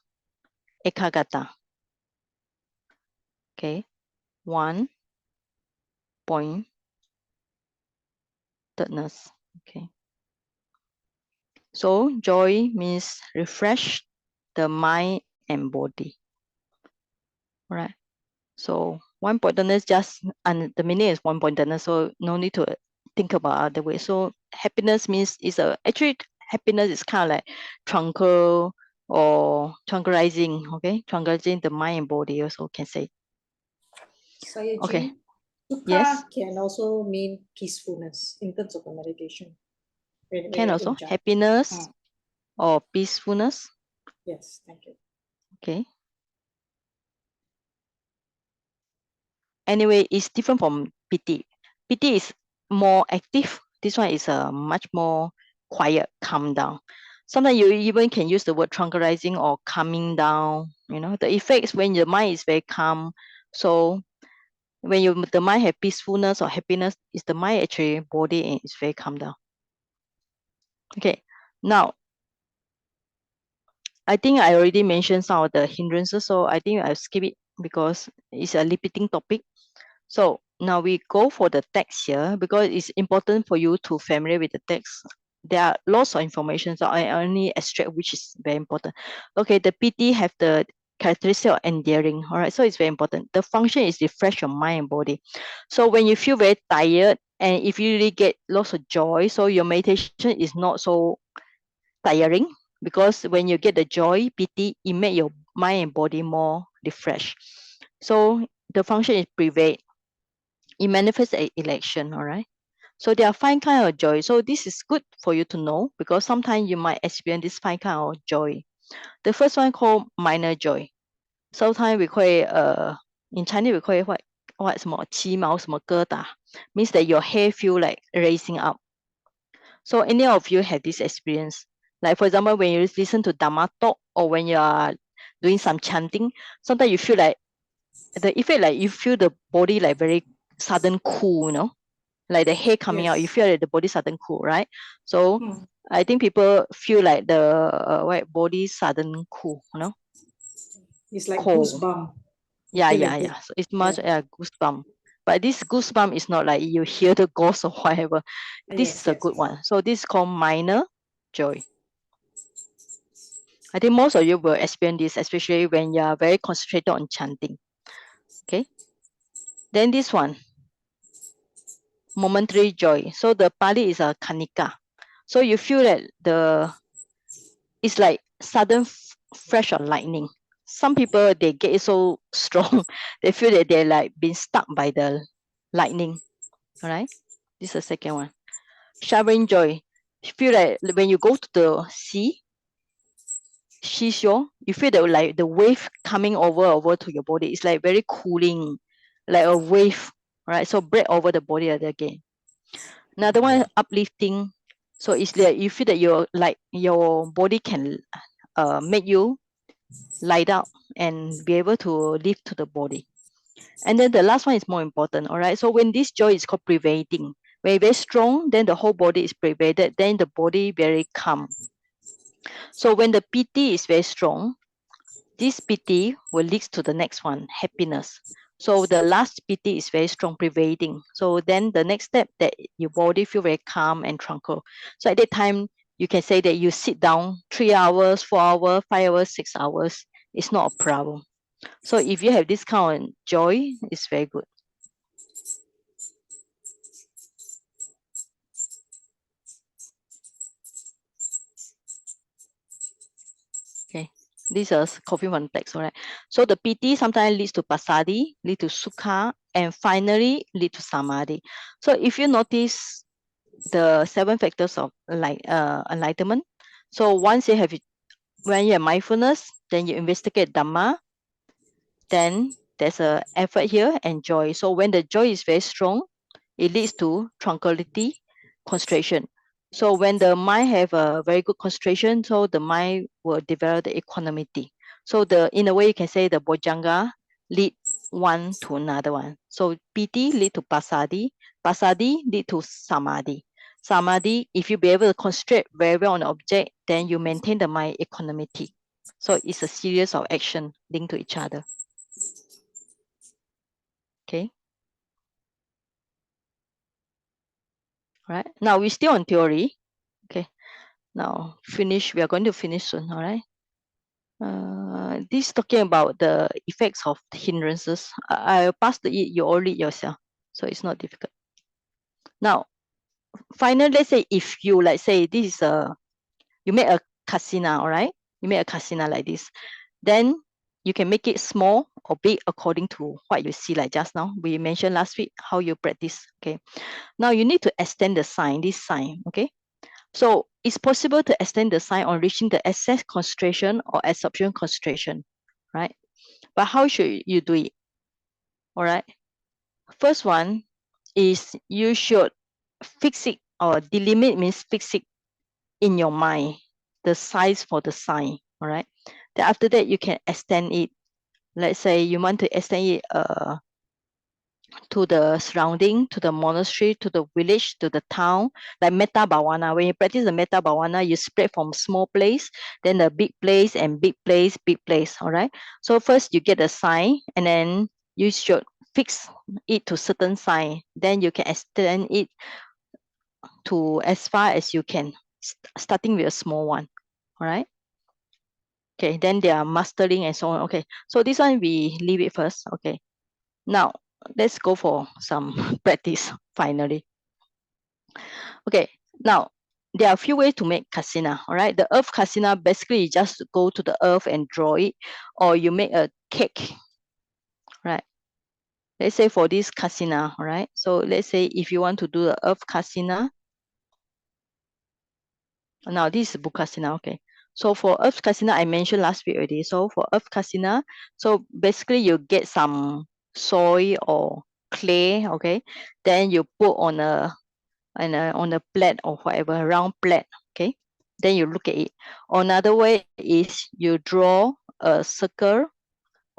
Ekagata. Okay. 1 pointedness. Okay. So joy means refresh the mind and body. All right. So 1 pointedness just, and the meaning is 1 pointedness, so no need to think about other way. So happiness means actually happiness is kind of like tranquil or tranquilizing. Okay, tranquilizing the mind and body also can say. Sayagyi, Okay. Sukha Yes. can also mean peacefulness in terms of the meditation. When Can you're also in jhana. happiness or peacefulness. Yes, thank you. Okay. Anyway, it's different from piti. Piti is more active. This one is much more quiet, calm down. Sometimes you even can use the word tranquilizing or calming down. You know, the effects when your mind is very calm. So when the mind have peacefulness or happiness, is the mind actually body is very calm down. Okay. Now, I think I already mentioned some of the hindrances, so I think I'll skip it because it's a repeating topic. So now we go for the text here because it's important for you to familiar with the text. There are lots of information, so I only extract which is very important. Okay, the PT have the characteristic of endearing. All right, so it's very important. The function is refresh your mind and body. So when you feel very tired and if you really get lots of joy, so your meditation is not so tiring because when you get the joy, PT, it make your mind and body more refreshed. So the function is prevail. It manifests an election, all right? So there are 5 kinds of joy. So this is good for you to know because sometimes you might experience this 5 kinds of joy. The first one called minor joy. Sometimes we call it, in Chinese we call it what 什么鸡毛什么疙瘩, means that your hair feel like raising up. So any of you have this experience? Like for example, when you listen to Dhamma talk or when you are doing some chanting, sometimes you feel like the effect, like you feel the body like very sudden cool, you know, like the hair coming out, you Yes. feel like the body sudden cool, right? So I think people feel like the body sudden cool, you know, It's like cold. goosebump. Yeah, Feel yeah, like yeah. So it's much goosebump. But this goosebump is not like you hear the ghost or whatever. This Yes, is a yes. good one. So this is called minor joy. I think most of you will experience this, especially when you are very concentrated on chanting. Okay. Then this one, momentary joy. So the Pali is a kanika. So you feel that it's like sudden flash of lightning. Some people, they get it so strong, they feel that they're like being stuck by the lightning. All right. This is the second one. Showering joy. You feel like when you go to the seashore, you feel that like the wave coming over to your body. It's like very cooling, like a wave All right, so breath over the body again. Another one, uplifting. So it's like you feel that your body can make you light up and be able to lift to the body. And then the last one is more important. All right, so when this joy is called pervading, when it's very strong, then the whole body is pervaded, then the body very calm. So when the piti is very strong, this piti will lead to the next one, happiness. So the last piti is very strong, pervading. So then the next step, that your body feel very calm and tranquil. So at that time, you can say that you sit down 3 hours, 4 hours, 5 hours, 6 hours. It's not a problem. So if you have this kind of joy, it's very good. Okay, these are coffee one text, all right. So the piti sometimes leads to pasadi, lead to sukha, and finally lead to samadhi. So if you notice the 7 factors of enlightenment, so once you have, when you have mindfulness, then you investigate Dhamma, then there's a effort here and joy. So when the joy is very strong, it leads to tranquility, concentration. So when the mind have a very good concentration, so the mind will develop the equanimity. So in a way you can say the bojjhanga lead one to another one. So piti lead to pasadi, pasadi lead to samadhi. Samadhi, if you be able to concentrate very well on the object, then you maintain the mind equanimity. So it's a series of action linked to each other. Okay. Right. Now we're still on theory. Okay. Now we are going to finish soon. All right. This talking about the effects of hindrances. I'll pass to it. You all read yourself, so it's not difficult. Now, finally, let's say if you say this is you make a kasina, all right? You make a kasina like this, then you can make it small or big according to what you see. Like just now, we mentioned last week how you practice. Okay. Now you need to extend the sign. This sign. Okay. So it's possible to extend the sign on reaching the access concentration or absorption concentration, right? But how should you do it? All right. First one is you should fix it, or delimit means fix it in your mind, the size for the sign. All right. Then after that, you can extend it. Let's say you want to extend it to the surrounding, to the monastery, to the village, to the town, like metta bhavana. When you practice the metta bhavana, you spread from small place, then the big place and big place, big place. All right. So first you get a sign, and then you should fix it to certain sign. Then you can extend it to as far as you can, starting with a small one. All right. Okay. Then they are mastering and so on. Okay. So this one we leave it first. Okay. Now let's go for some practice finally. Okay, now there are a few ways to make kasina. All right, the earth kasina, basically you just go to the earth and draw it, or you make a cake. Right. Let's say for this kasina, all right. So let's say if you want to do the earth kasina. Now this is bukasina. Okay. So for earth kasina, I mentioned last week already. So for earth kasina, so basically you get some soil or clay, okay, then you put on a plate or whatever, round plate, okay, then you look at it. Another way is you draw a circle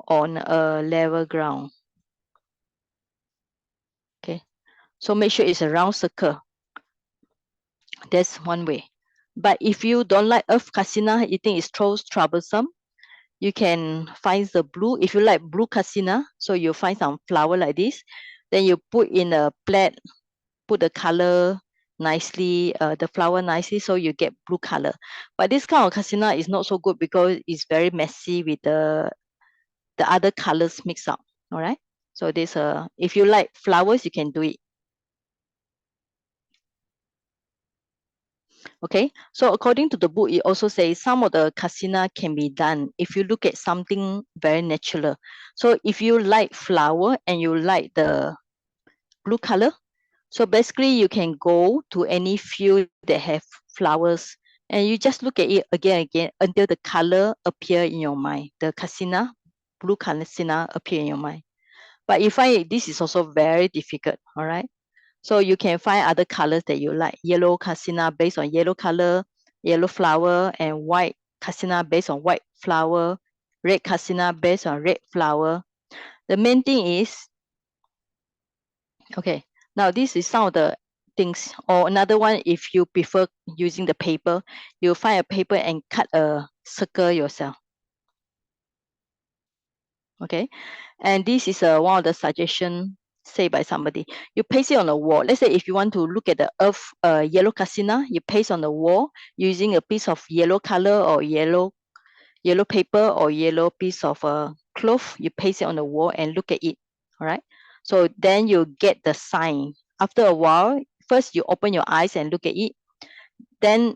on a level ground. Okay, so make sure it's a round circle. That's one way. But if you don't like earth kasina, you think it's too troublesome, you can find the blue. If you like blue kasina, so you find some flower like this, then you put in a plate, put the color nicely, the flower nicely, so you get blue color. But this kind of kasina is not so good because it's very messy with the other colors mixed up. All right. So this if you like flowers, you can do it. Okay, so according to the book, it also says some of the kasina can be done if you look at something very natural. So if you like flower and you like the blue color, so basically you can go to any field that have flowers and you just look at it again and again until the color appear in your mind. The kasina, blue kasina appear in your mind. But you find this is also very difficult, all right? So you can find other colors that you like. Yellow Kasina based on yellow color, yellow flower, and white Kasina based on white flower, red Kasina based on red flower. The main thing is, okay, now this is some of the things. Or another one, if you prefer using the paper, you find a paper and cut a circle yourself. Okay, and this is one of the suggestion say by somebody. You paste it on the wall. Let's say if you want to look at the earth, yellow Kasina, you paste on the wall using a piece of yellow color or yellow paper or yellow piece of cloth. You paste it on the wall and look at it. All right. So then you get the sign. After a while, first you open your eyes and look at it. Then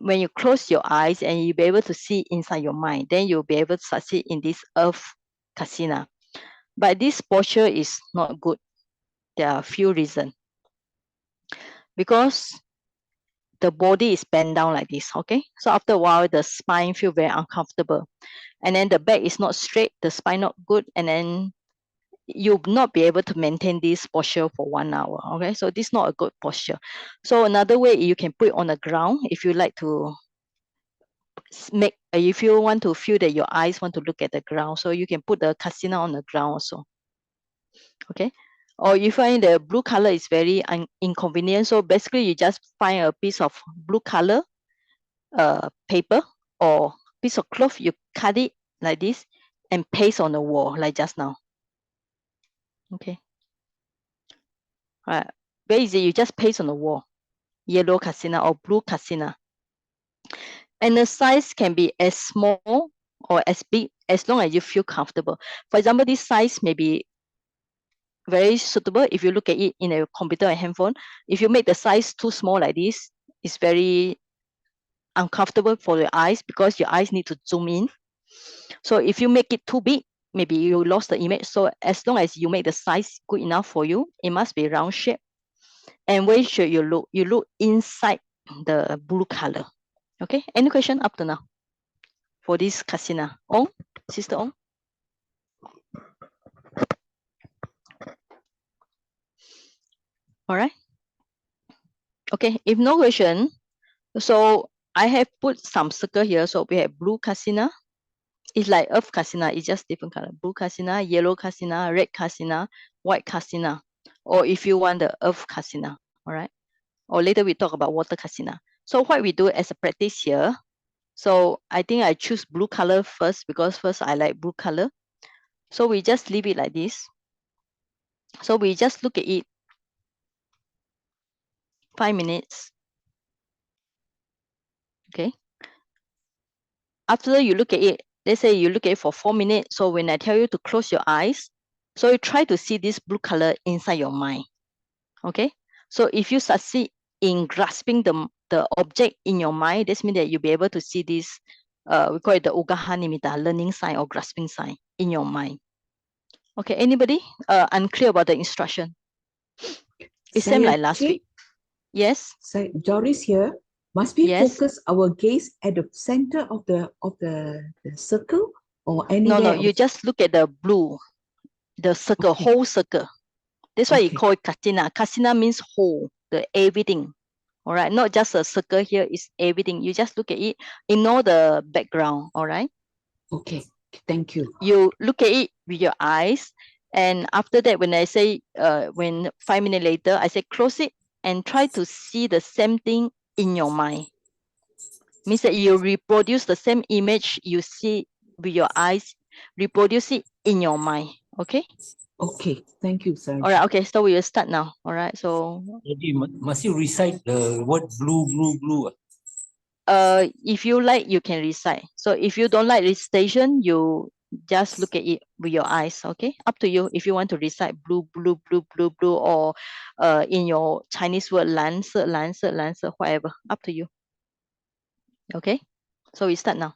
when you close your eyes and you'll be able to see inside your mind, then you'll be able to succeed in this earth Kasina. But this posture is not good. There are a few reasons. Because the body is bent down like this, okay? So after a while, the spine feel very uncomfortable. And then the back is not straight, the spine not good, and then you'll not be able to maintain this posture for 1 hour, okay? So this is not a good posture. So another way, you can put it on the ground if you like to if you want to feel that your eyes want to look at the ground. So you can put the Kasina on the ground also, okay? Or you find the blue color is very inconvenient. So basically you just find a piece of blue color paper or piece of cloth, you cut it like this and paste on the wall like just now. Okay. All right. Very easy, you just paste on the wall. Yellow Kasina or blue Kasina. And the size can be as small or as big as long as you feel comfortable. For example, this size may be very suitable if you look at it in a computer or handphone. If you make the size too small like this, it's very uncomfortable for your eyes because your eyes need to zoom in. So if you make it too big, maybe you lost the image. So as long as you make the size good enough for you, it must be round shape. And where should you look? You look inside the blue color. Okay, any question up to now for this Kasina? Ong, Sister Ong? All right. Okay, if no question, so I have put some circle here. So we have blue Kasina. It's like earth Kasina, it's just different color. Blue Kasina, yellow Kasina, red Kasina, white Kasina. Or if you want the earth Kasina, all right? Or later we talk about water Kasina. So what we do as a practice here, so I think I choose blue color first because first I like blue color. So we just leave it like this. So we just look at it 5 minutes. Okay. After you look at it, let's say you look at it for 4 minutes. So when I tell you to close your eyes, so you try to see this blue color inside your mind. Okay. So if you succeed in grasping the object in your mind, this means that you'll be able to see this, we call it the Ugaha Nimitta, learning sign or grasping sign in your mind. Okay, anybody unclear about the instruction? It's same like last week. Yes? Doris here. Must we Yes. focus our gaze at the center of the circle or anywhere? No, you just look at the blue, the circle, Okay. whole circle. That's why you Okay. call it Kasina. Kasina means whole, the everything. All right, not just a circle here, it's everything. You just look at it, ignore the background, all right? Okay, thank you. You look at it with your eyes, and after that, when I say, when 5 minutes later, I say close it and try to see the same thing in your mind. Means that you reproduce the same image you see with your eyes, reproduce it in your mind, okay? Okay, thank you, sir. All right, okay, so we will start now, all right? So Must you recite the word blue, blue, blue? if you like, you can recite. So if you don't like recitation, you just look at it with your eyes, okay? Up to you if you want to recite blue, blue, blue, blue, blue, or in your Chinese word, 蓝色, 蓝色, 蓝色, whatever, up to you. Okay, so we start now.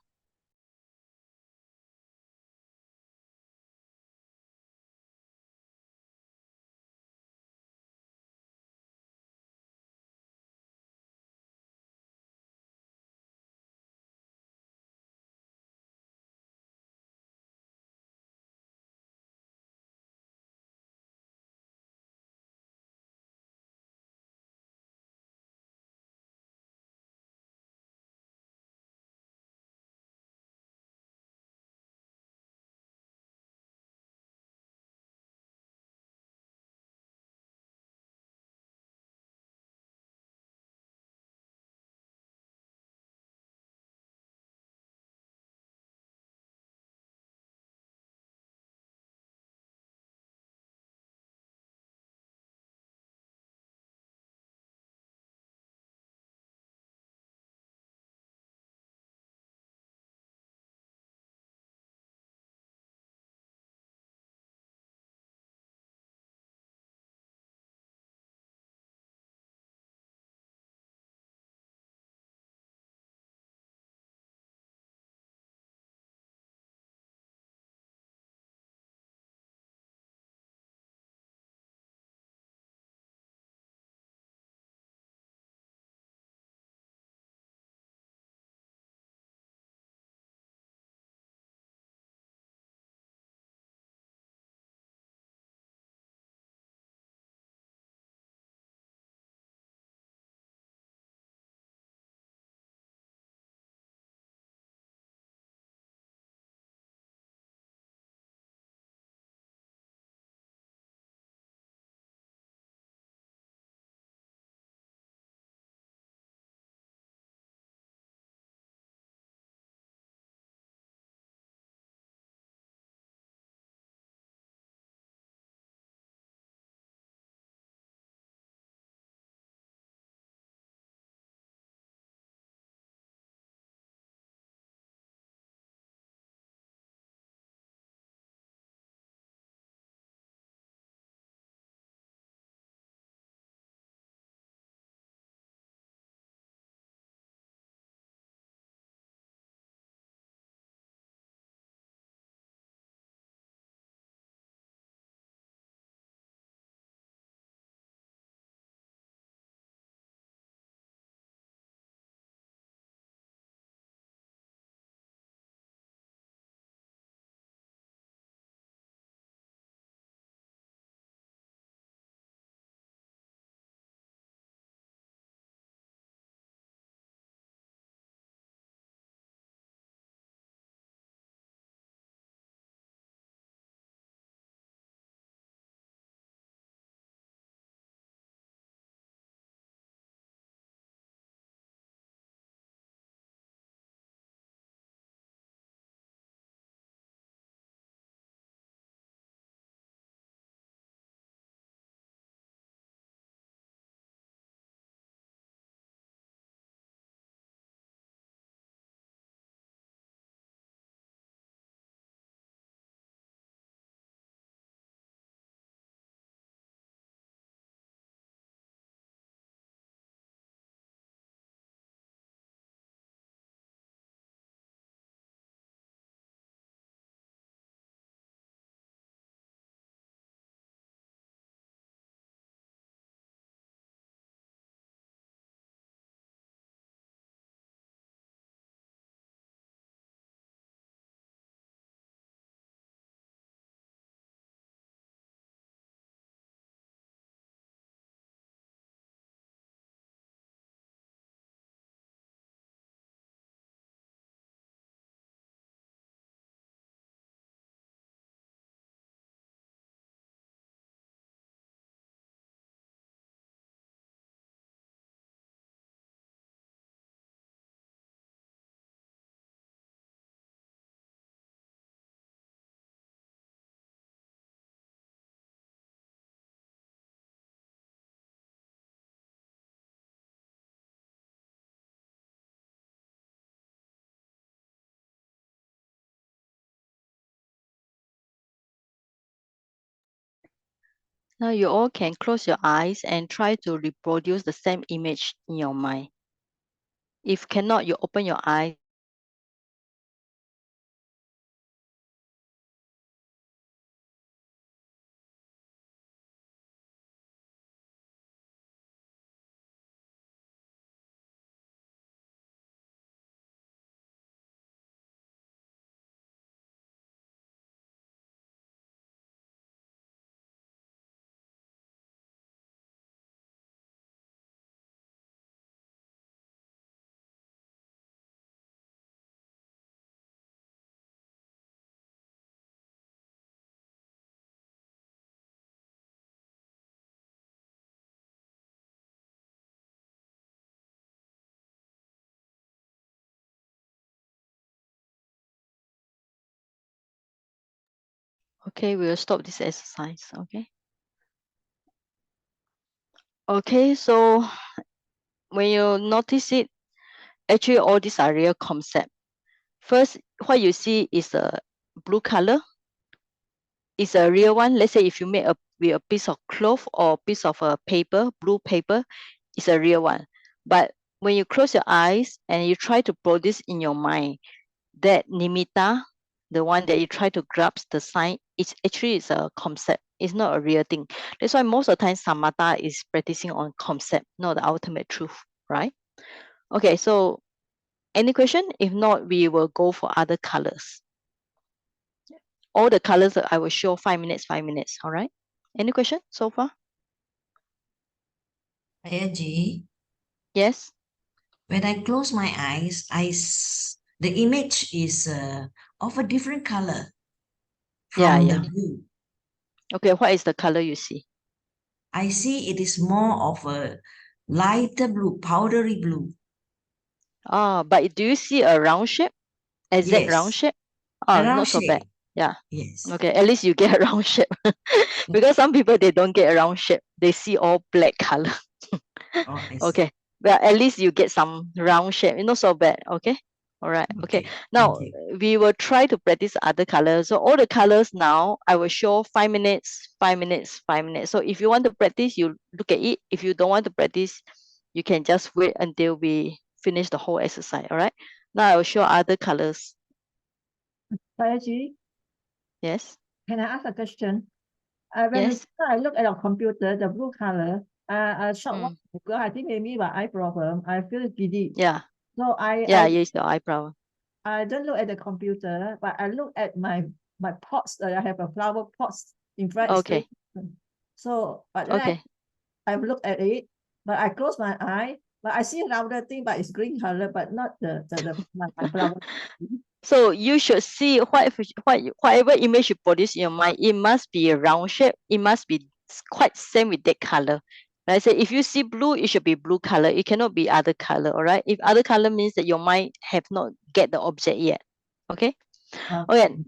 Now you all can close your eyes and try to reproduce the same image in your mind. If cannot, you open your eyes. Okay, we'll stop this exercise. Okay, so when you notice it, actually all these are real concept. First, what you see is a blue color. It's a real one. Let's say if you make with a piece of cloth or piece of paper, blue paper, it's a real one. But when you close your eyes and you try to produce in your mind, that nimitta, the one that you try to grasp the sign, it's actually is a concept. It's not a real thing. That's why most of the time samatha is practicing on concept, not the ultimate truth, right? Okay, so any question? If not, we will go for other colors. All the colors that I will show 5 minutes, 5 minutes. All right. Any question so far? Ayaji, Yes. when I close my eyes, the image is of a different color Yeah, from yeah. the blue. Okay, what is the color you see? I see it is more of a lighter blue, powdery blue. But do you see a round shape? Exact round Yes, shape? a round Not so bad. shape. Yeah. Yes. Okay, at least you get a round shape. Because some people, they don't get a round shape. They see all black color. Oh, I see. Okay. Well, at least you get some round shape. Not so bad. Okay. All right. Okay. Okay, Now, thank you. we will try to practice other colors. So all the colors now, I will show 5 minutes, 5 minutes, 5 minutes. So if you want to practice, you look at it. If you don't want to practice, you can just wait until we finish the whole exercise. All right. Now I will show other colors. Sayaji, Yes. can I ask a question? When Yes. I look at our computer, the blue color, a short while Mm. ago, I think maybe my eye problem, I feel giddy. Yeah. So Yeah. Use your eyebrow. I don't look at the computer, but I look at my pots. I have a flower pots in front. It's very Okay. different. So, but then Okay. I look at it, but I close my eye, but I see another thing, but it's green color, but not my flower. So you should see whatever image you produce in your mind, it must be a round shape. It must be quite same with that color. Right? So if you see blue, it should be blue color. It cannot be other color. All right. If other color means that your mind have not get the object yet. Okay. Okay.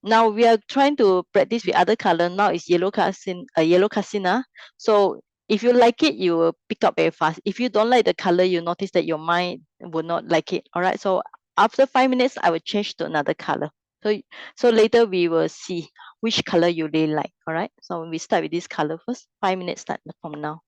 Now we are trying to practice with other color. Now it's yellow casina. So if you like it, you will pick up very fast. If you don't like the color, you notice that your mind will not like it. All right. So after 5 minutes, I will change to another color. So later we will see which color you really like. All right. So we start with this color first. 5 minutes start from now.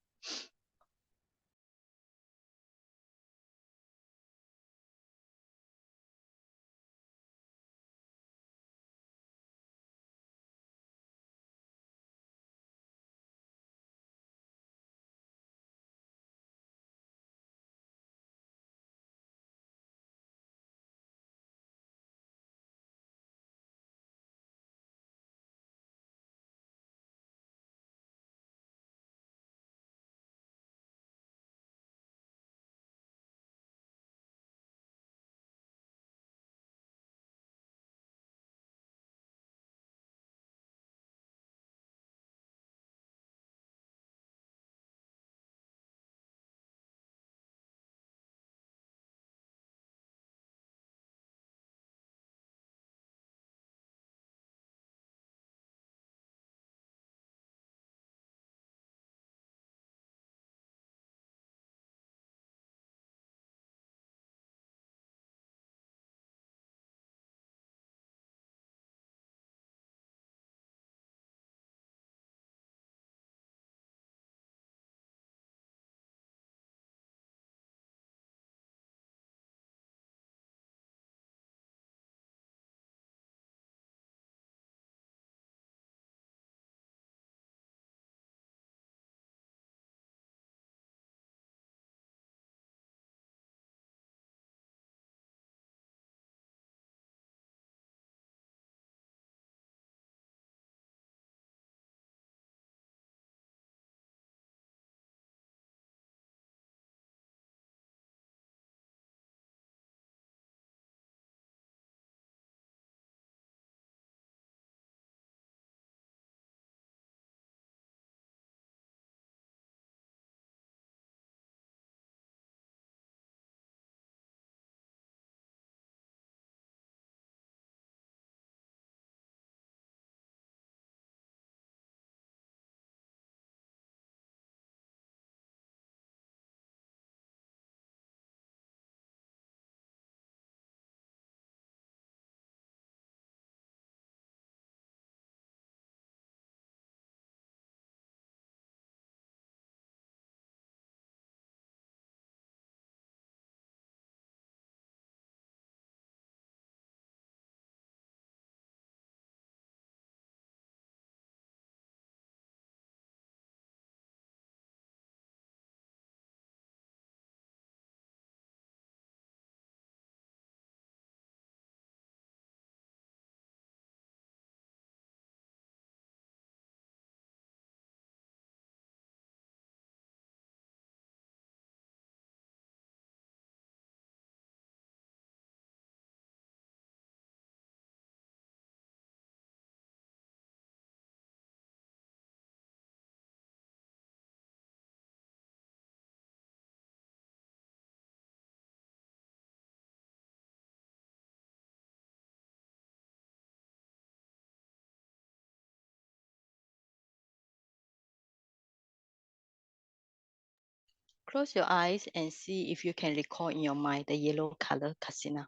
Close your eyes and see if you can recall in your mind the yellow color kasina.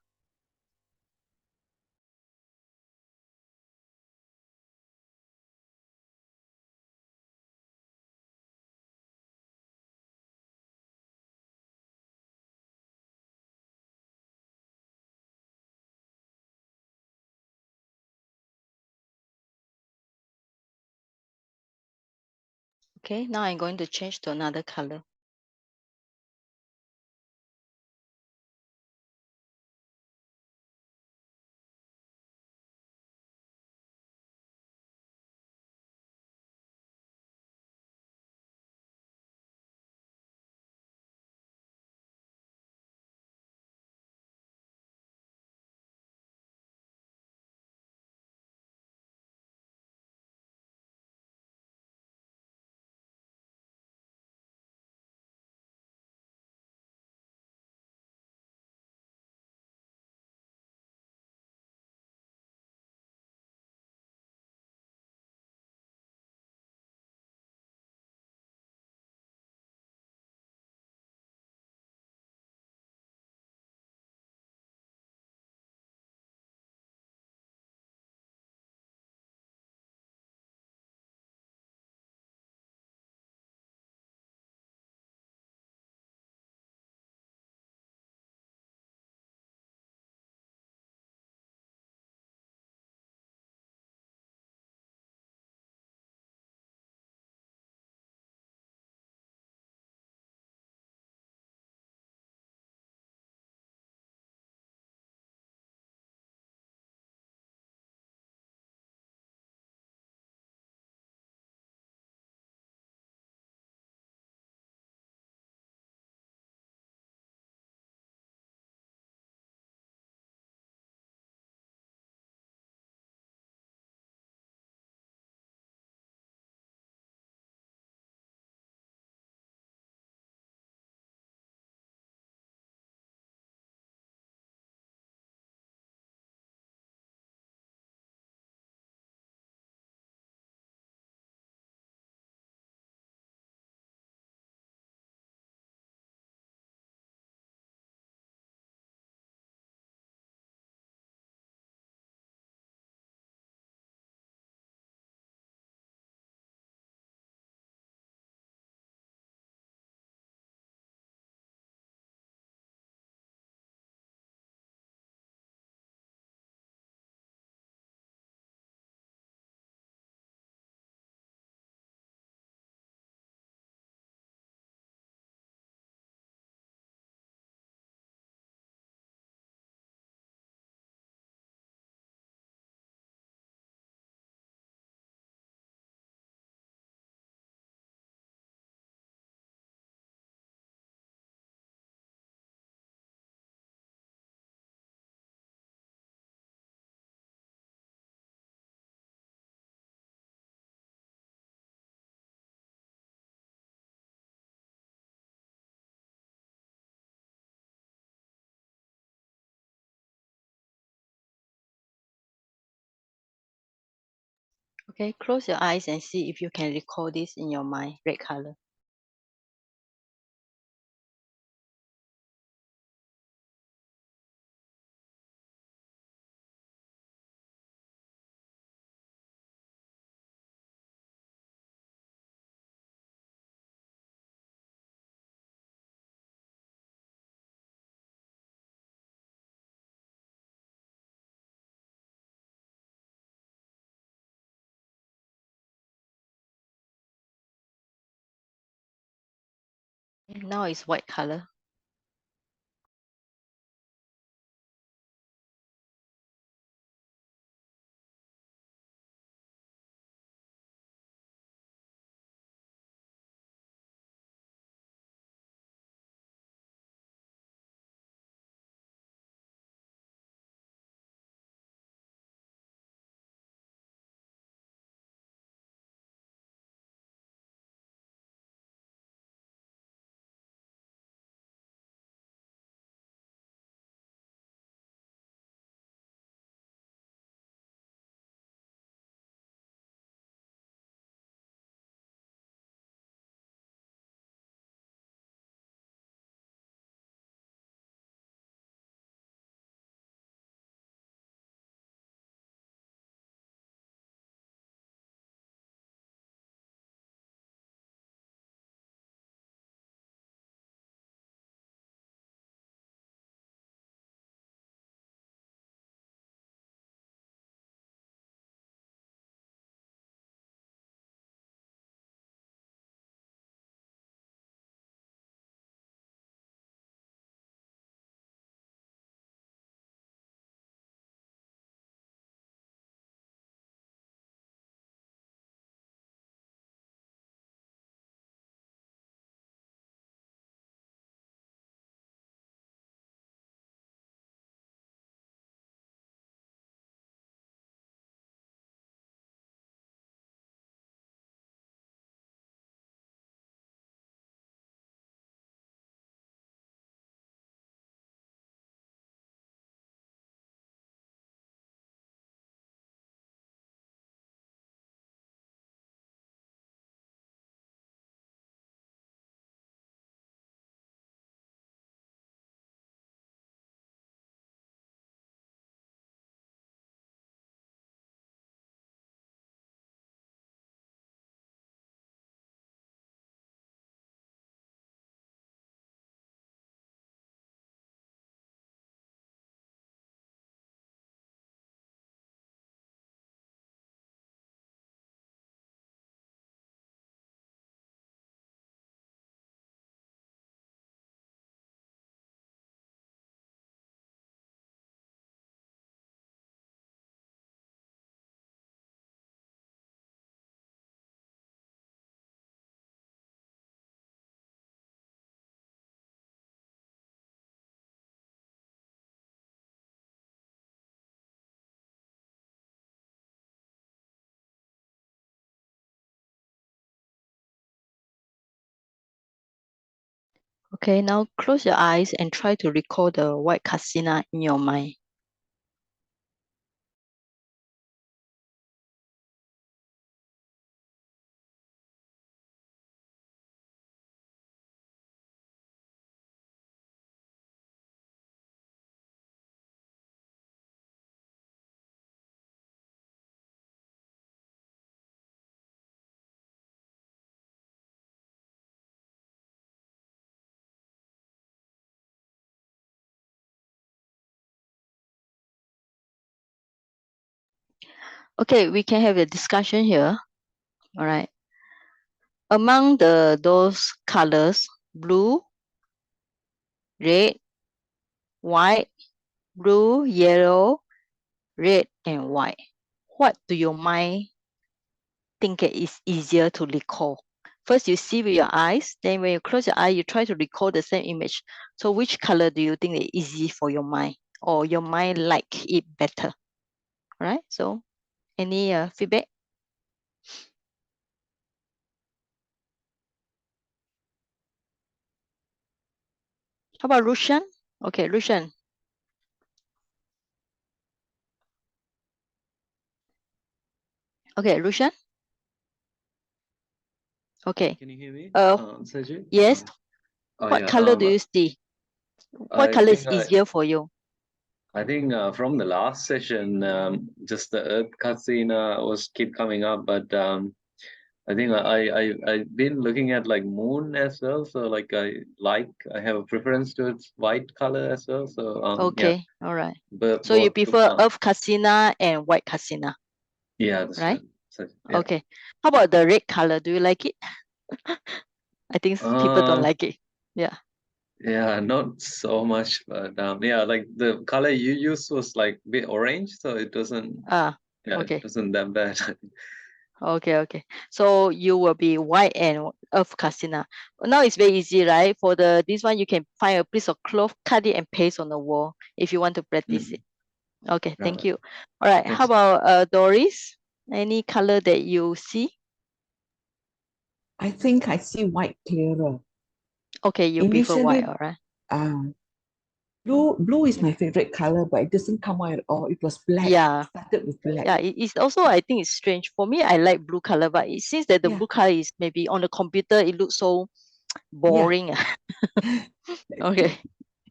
Okay, now I'm going to change to another color. Okay, close your eyes and see if you can recall this in your mind, red color. Now it's white color. Okay, now close your eyes and try to recall the white kasina in your mind. Okay, we can have a discussion here. All right. Among those colors, blue, red, white, blue, yellow, red, and white, what do your mind think it is easier to recall? First, you see with your eyes. Then when you close your eye, you try to recall the same image. So which color do you think is easy for your mind, or your mind like it better? All right. So any feedback? How about Rushan? Okay, Rushan. Okay, Rushan. Okay. Can you hear me? Sajid? Yes. What Yeah. color do you see? What I color is think easier for you? I think from the last session, just the Earth Kasina was keep coming up, but I think I've been looking at like moon as well. So like I have a preference towards white color as well. So yeah, Okay, all right. but So you both prefer Earth Kasina and white Kasina, yeah, that's right? right. So, yeah. Okay. How about the red color? Do you like it? I think people don't like it. Yeah. Yeah, not so much, but yeah, like the color you used was like a bit orange, so it doesn't, Ah, yeah, it okay. wasn't that bad. Okay, okay. So you will be white and Earth Kasina. Now it's very easy, right? For this one, you can find a piece of cloth, cut it and paste on the wall if you want to practice it. Okay, thank Right. you. All right. How Thanks. about Doris? Any color that you see? I think I see white clearer. Okay, you prefer white, Initially, all right. blue is my favorite color, but it doesn't come out at all. It was black. Yeah. Started with black. Yeah, it's also, I think it's strange. For me, I like blue color, but it seems that the Yeah. blue color is maybe on the computer, it looks so boring. Okay.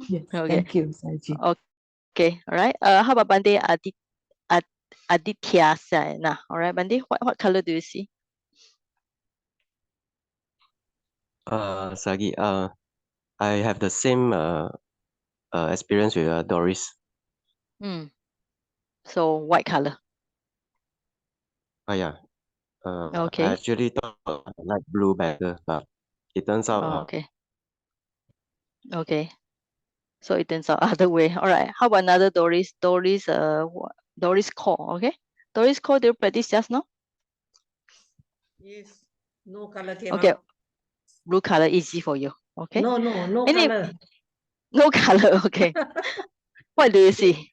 Yes. Okay. Thank you, Saji. Okay. All right. How about Bande Aditya Sana? All right, Bande, what color do you see? Sagi, I have the same experience with Doris. So white color. Oh yeah. I Okay. actually thought I like blue better, but it turns out Okay. Okay. So it turns out other way. All right. How about another Doris? Doris Cole. Okay. Doris Cole, do you practice just now? Yes. No color came Okay. out. Blue color easy for you. Okay. No Any color. no color. Okay. What do you see?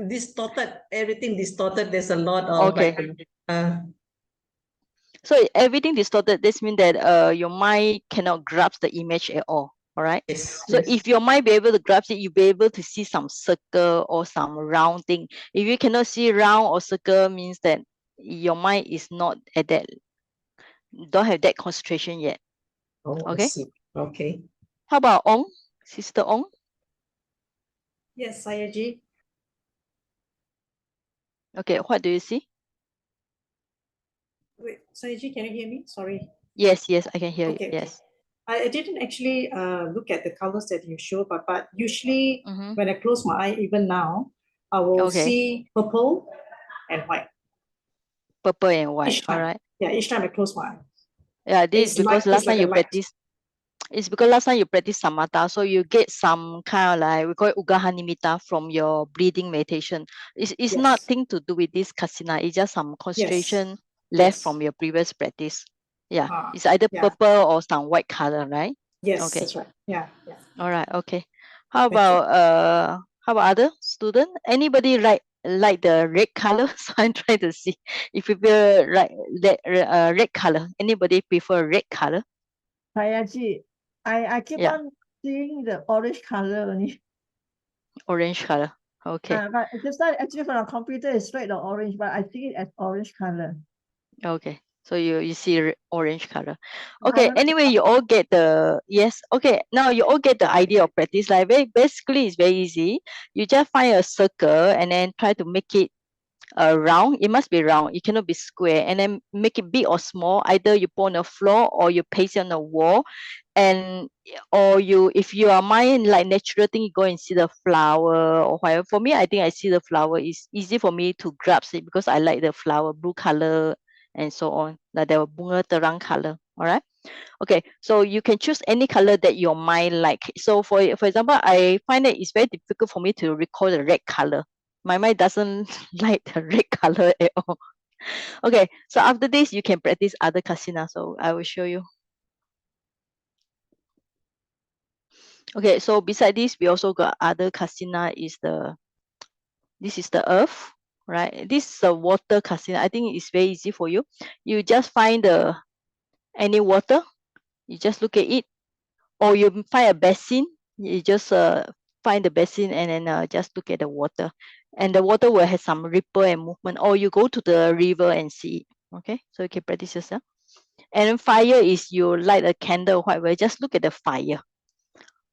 Distorted. Everything distorted. There's a lot of Okay. So everything distorted, this means that your mind cannot grasp the image at all. All right. yes. So yes. if your mind be able to grasp it, you'll be able to see some circle or some round thing. If you cannot see round or circle, means that your mind is not at that, don't have that concentration yet. Oh, I Okay. see. Okay. How about Ong, Sister Ong? Yes, Sayaji. Okay, what do you see? Wait, Sayaji, can you hear me? Sorry. Yes, I can hear you. Okay. Yes. I didn't actually look at the colors that you show, but usually Mhm. when I close my eye, even now, I will Okay. see purple and white Purple and white. each All time. right. Yeah, each time I close my eye. Yeah, this is It's because light. last It's like time a you light. practice. It's because last time you practice samatha, so you get some kind of like, we call it ugaha nimitta from your breathing meditation. It's Yes. nothing to do with this kasina. It's just some concentration left Yes. from your previous practice. Yeah, Ah, it's either yeah. purple or some white color, right? Yes, Okay. that's right. Yeah. All right. Okay. How Thank you. about other student? Anybody like the red color? So I'm trying to see if people like that red color. Anybody prefer red color? Sayaji, I keep Yeah. on seeing the orange color only. Orange color. Okay. But this time actually from the computer is straight or orange, but I see it as orange color. Okay. So you see orange color. But I Okay. haven't Anyway, you all get the yes. Okay. Now you all get the idea of practice. Like basically, it's very easy. You just find a circle and then try to make it round. It must be round. It cannot be square. And then make it big or small. Either you put on the floor or you paste it on the wall. And or you, if you are mind like natural thing, you go and see the flower or whatever. For me, I think I see the flower is easy for me to grasp it because I like the flower blue color and so on. Like the bunga terang color. All right. Okay, so you can choose any color that your mind like. So for example, I find that it's very difficult for me to recall the red color. My mind doesn't like the red color at all. Okay, so after this, you can practice other kasina. So I will show you. Okay, so beside this, we also got other kasina is this is the earth, right? This is a water kasina. I think it's very easy for you. You just find any water, you just look at it, or you find a basin, you just find the basin and then just look at the water. And the water will have some ripple and movement, or you go to the river and see it. Okay, so you can practice yourself. And then fire is you light a candle, whatever, just look at the fire.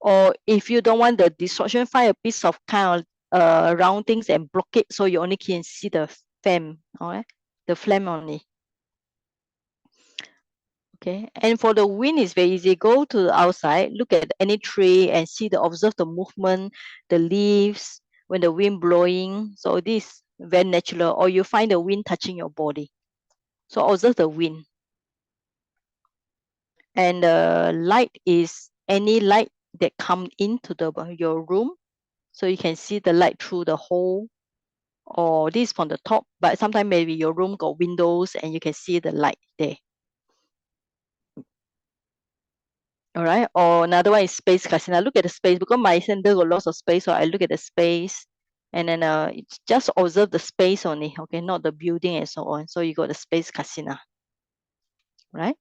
Or if you don't want the distortion, find a piece of kind of round things and block it so you only can see the flame, okay? The flame only. Okay, and for the wind is very easy. Go to the outside, look at any tree and observe the movement, the leaves when the wind blowing. So this very natural. Or you find the wind touching your body. So observe the wind. And the light is any light that come into your room. So you can see the light through the hole, or this from the top, but sometimes maybe your room got windows and you can see the light there. All right, or another one is space kasina. Look at the space because my center got lots of space, so I look at the space and then it's just observe the space only, okay, not the building and so on. So you got the space kasina, right?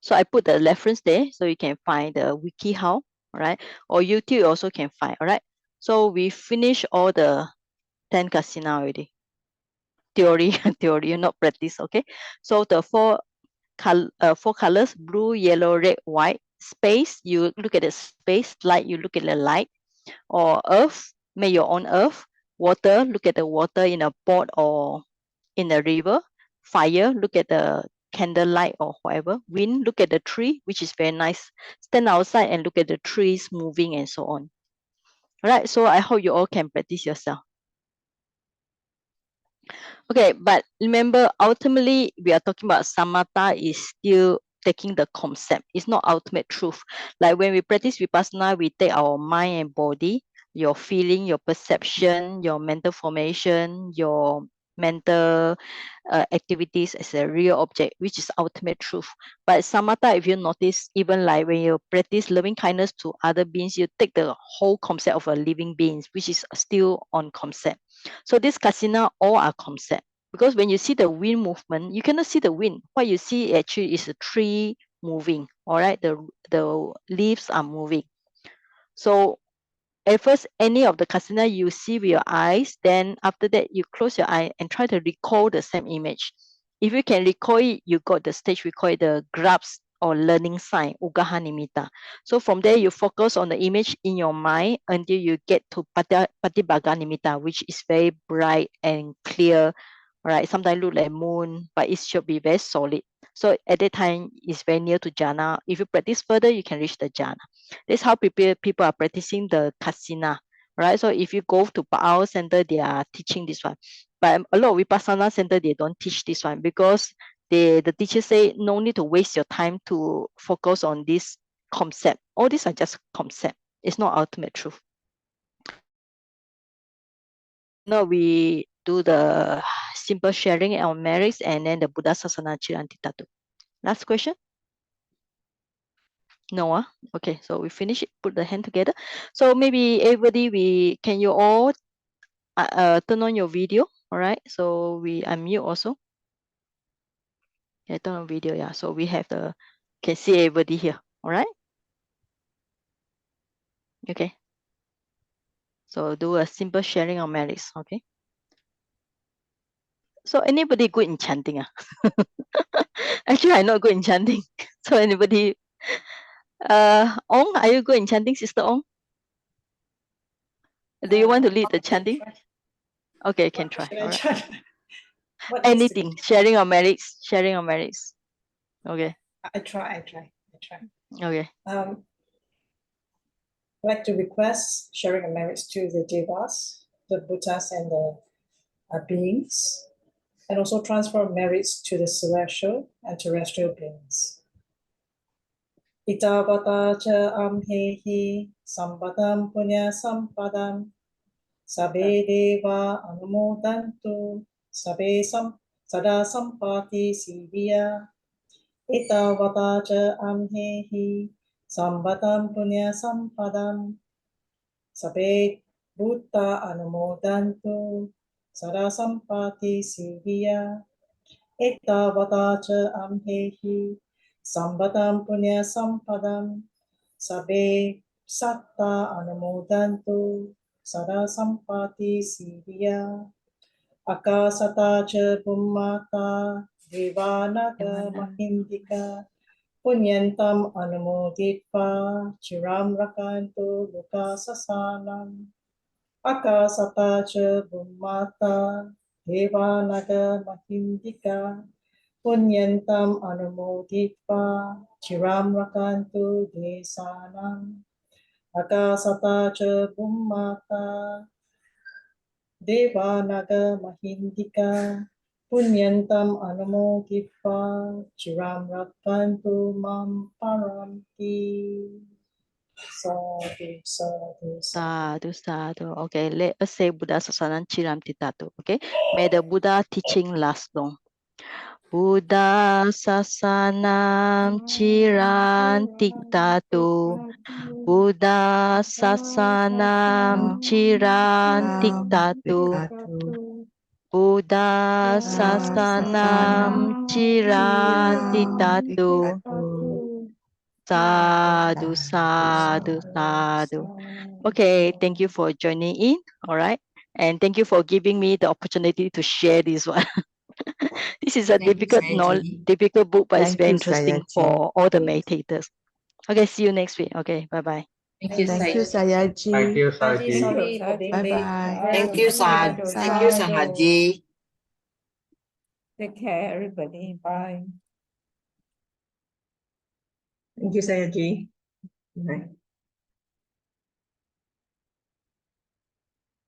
So I put the reference there so you can find the WikiHow, right? Or YouTube also can find, all right? So we finish all the 10 kasina already. Theory, theory, not practice, okay? So the four colors, blue, yellow, red, white. Space, you look at the space. Light, you look at the light. Or earth, make your own earth. Water, look at the water in a pot or in a river. Fire, look at the candlelight or whatever. Wind, look at the tree, which is very nice. Stand outside and look at the trees moving and so on. All right, so I hope you all can practice yourself. Okay, but remember, ultimately, we are talking about samatha is still taking the concept. It's not ultimate truth. Like when we practice vipassana, we take our mind and body, your feeling, your perception, your mental formation, your mental activities as a real object, which is ultimate truth. But samatha, if you notice, even like when you practice loving kindness to other beings, you take the whole concept of a living beings, which is still on concept. So this kasina all are concept, because when you see the wind movement, you cannot see the wind. What you see actually is a tree moving. All right, the leaves are moving. So at first, any of the kasina you see with your eyes, then after that you close your eye and try to recall the same image. If you can recall it, you got the stage we call it the grasp or learning sign, ugaha nimitta. So from there you focus on the image in your mind until you get to patibhaga nimitta, which is very bright and clear. Right, sometimes look like moon, but it should be very solid. So at that time, it's very near to jhana. If you practice further, you can reach the jhana. That's how people are practicing the kasina, right? So if you go to our center, they are teaching this one. But a lot of vipassana center, they don't teach this one because the teacher say no need to waste your time to focus on this concept. All these are just concept. It's not ultimate truth. No, we do the simple sharing on merits and then the Buddha Sasana Chirantitatu. Last question? No, okay, so we finish it, put the hand together. So maybe everybody, can you all turn on your video, all right? So we unmute also. Yeah, turn on video, yeah. So we have can see everybody here, all right? Okay. So do a simple sharing of merits. Okay. So anybody good in chanting? Actually, I'm not good in chanting. So anybody, Ong, are you good in chanting, Sister Ong? Do you want to lead the chanting? Okay, can try. Should I All right. try? What needs to be Anything, sharing of merits, sharing of merits. Okay. I try. Okay. I'd like to request sharing of merits to the devas, the Buddhas, and the beings, and also transfer merits to the celestial and terrestrial beings. Itavata cha amhehi sampadam punya sampadam sabe deva anumodantu sabe sada sampati siddhya. Itavata cha amhehi sampadam punya sampadam sabe Buddha anumodantu sada sampati siddhya. Etavata cha amhehi sambatam punya sampadam sabe satta anumodantu sada sampati siddhya. Akasata cha bummata devanaga mahindika punyantam anumoditva chiram rakantu luka sasanam. Akasata cha bummata devanaga mahindika punyantam anumoditva chiram rakantu desanam. Akasata cha bummata devanaga mahindika punyantam anumoditva chiram rakantu mam paranti. Sadhu, sadhu, sadhu. Sadhu. Okay, let us say Buddha Sasanam Chiram Titatu. Okay, may the Buddha teaching last long. Buddha Sasanam Chiram Titatu. Buddha Sasanam Chiram Titatu. Buddha Sasanam Chiram Titatu. Sadhu, sadhu, sadhu. Okay, thank you for joining in. All right. And thank you for giving me the opportunity to share this one. This is a Thank you, Sayaji. difficult book, but it's Thank very you, interesting Sayaji. for all the meditators. Okay, see you next week. Okay, bye-bye. Thank you, Thank you, Sayaji. Sayaji. Thank you, Saji, Saji. sorry for being late. Bye-bye. Thank you, Sahaji. Take care, everybody. Bye. Thank you, Sayaji. Good night.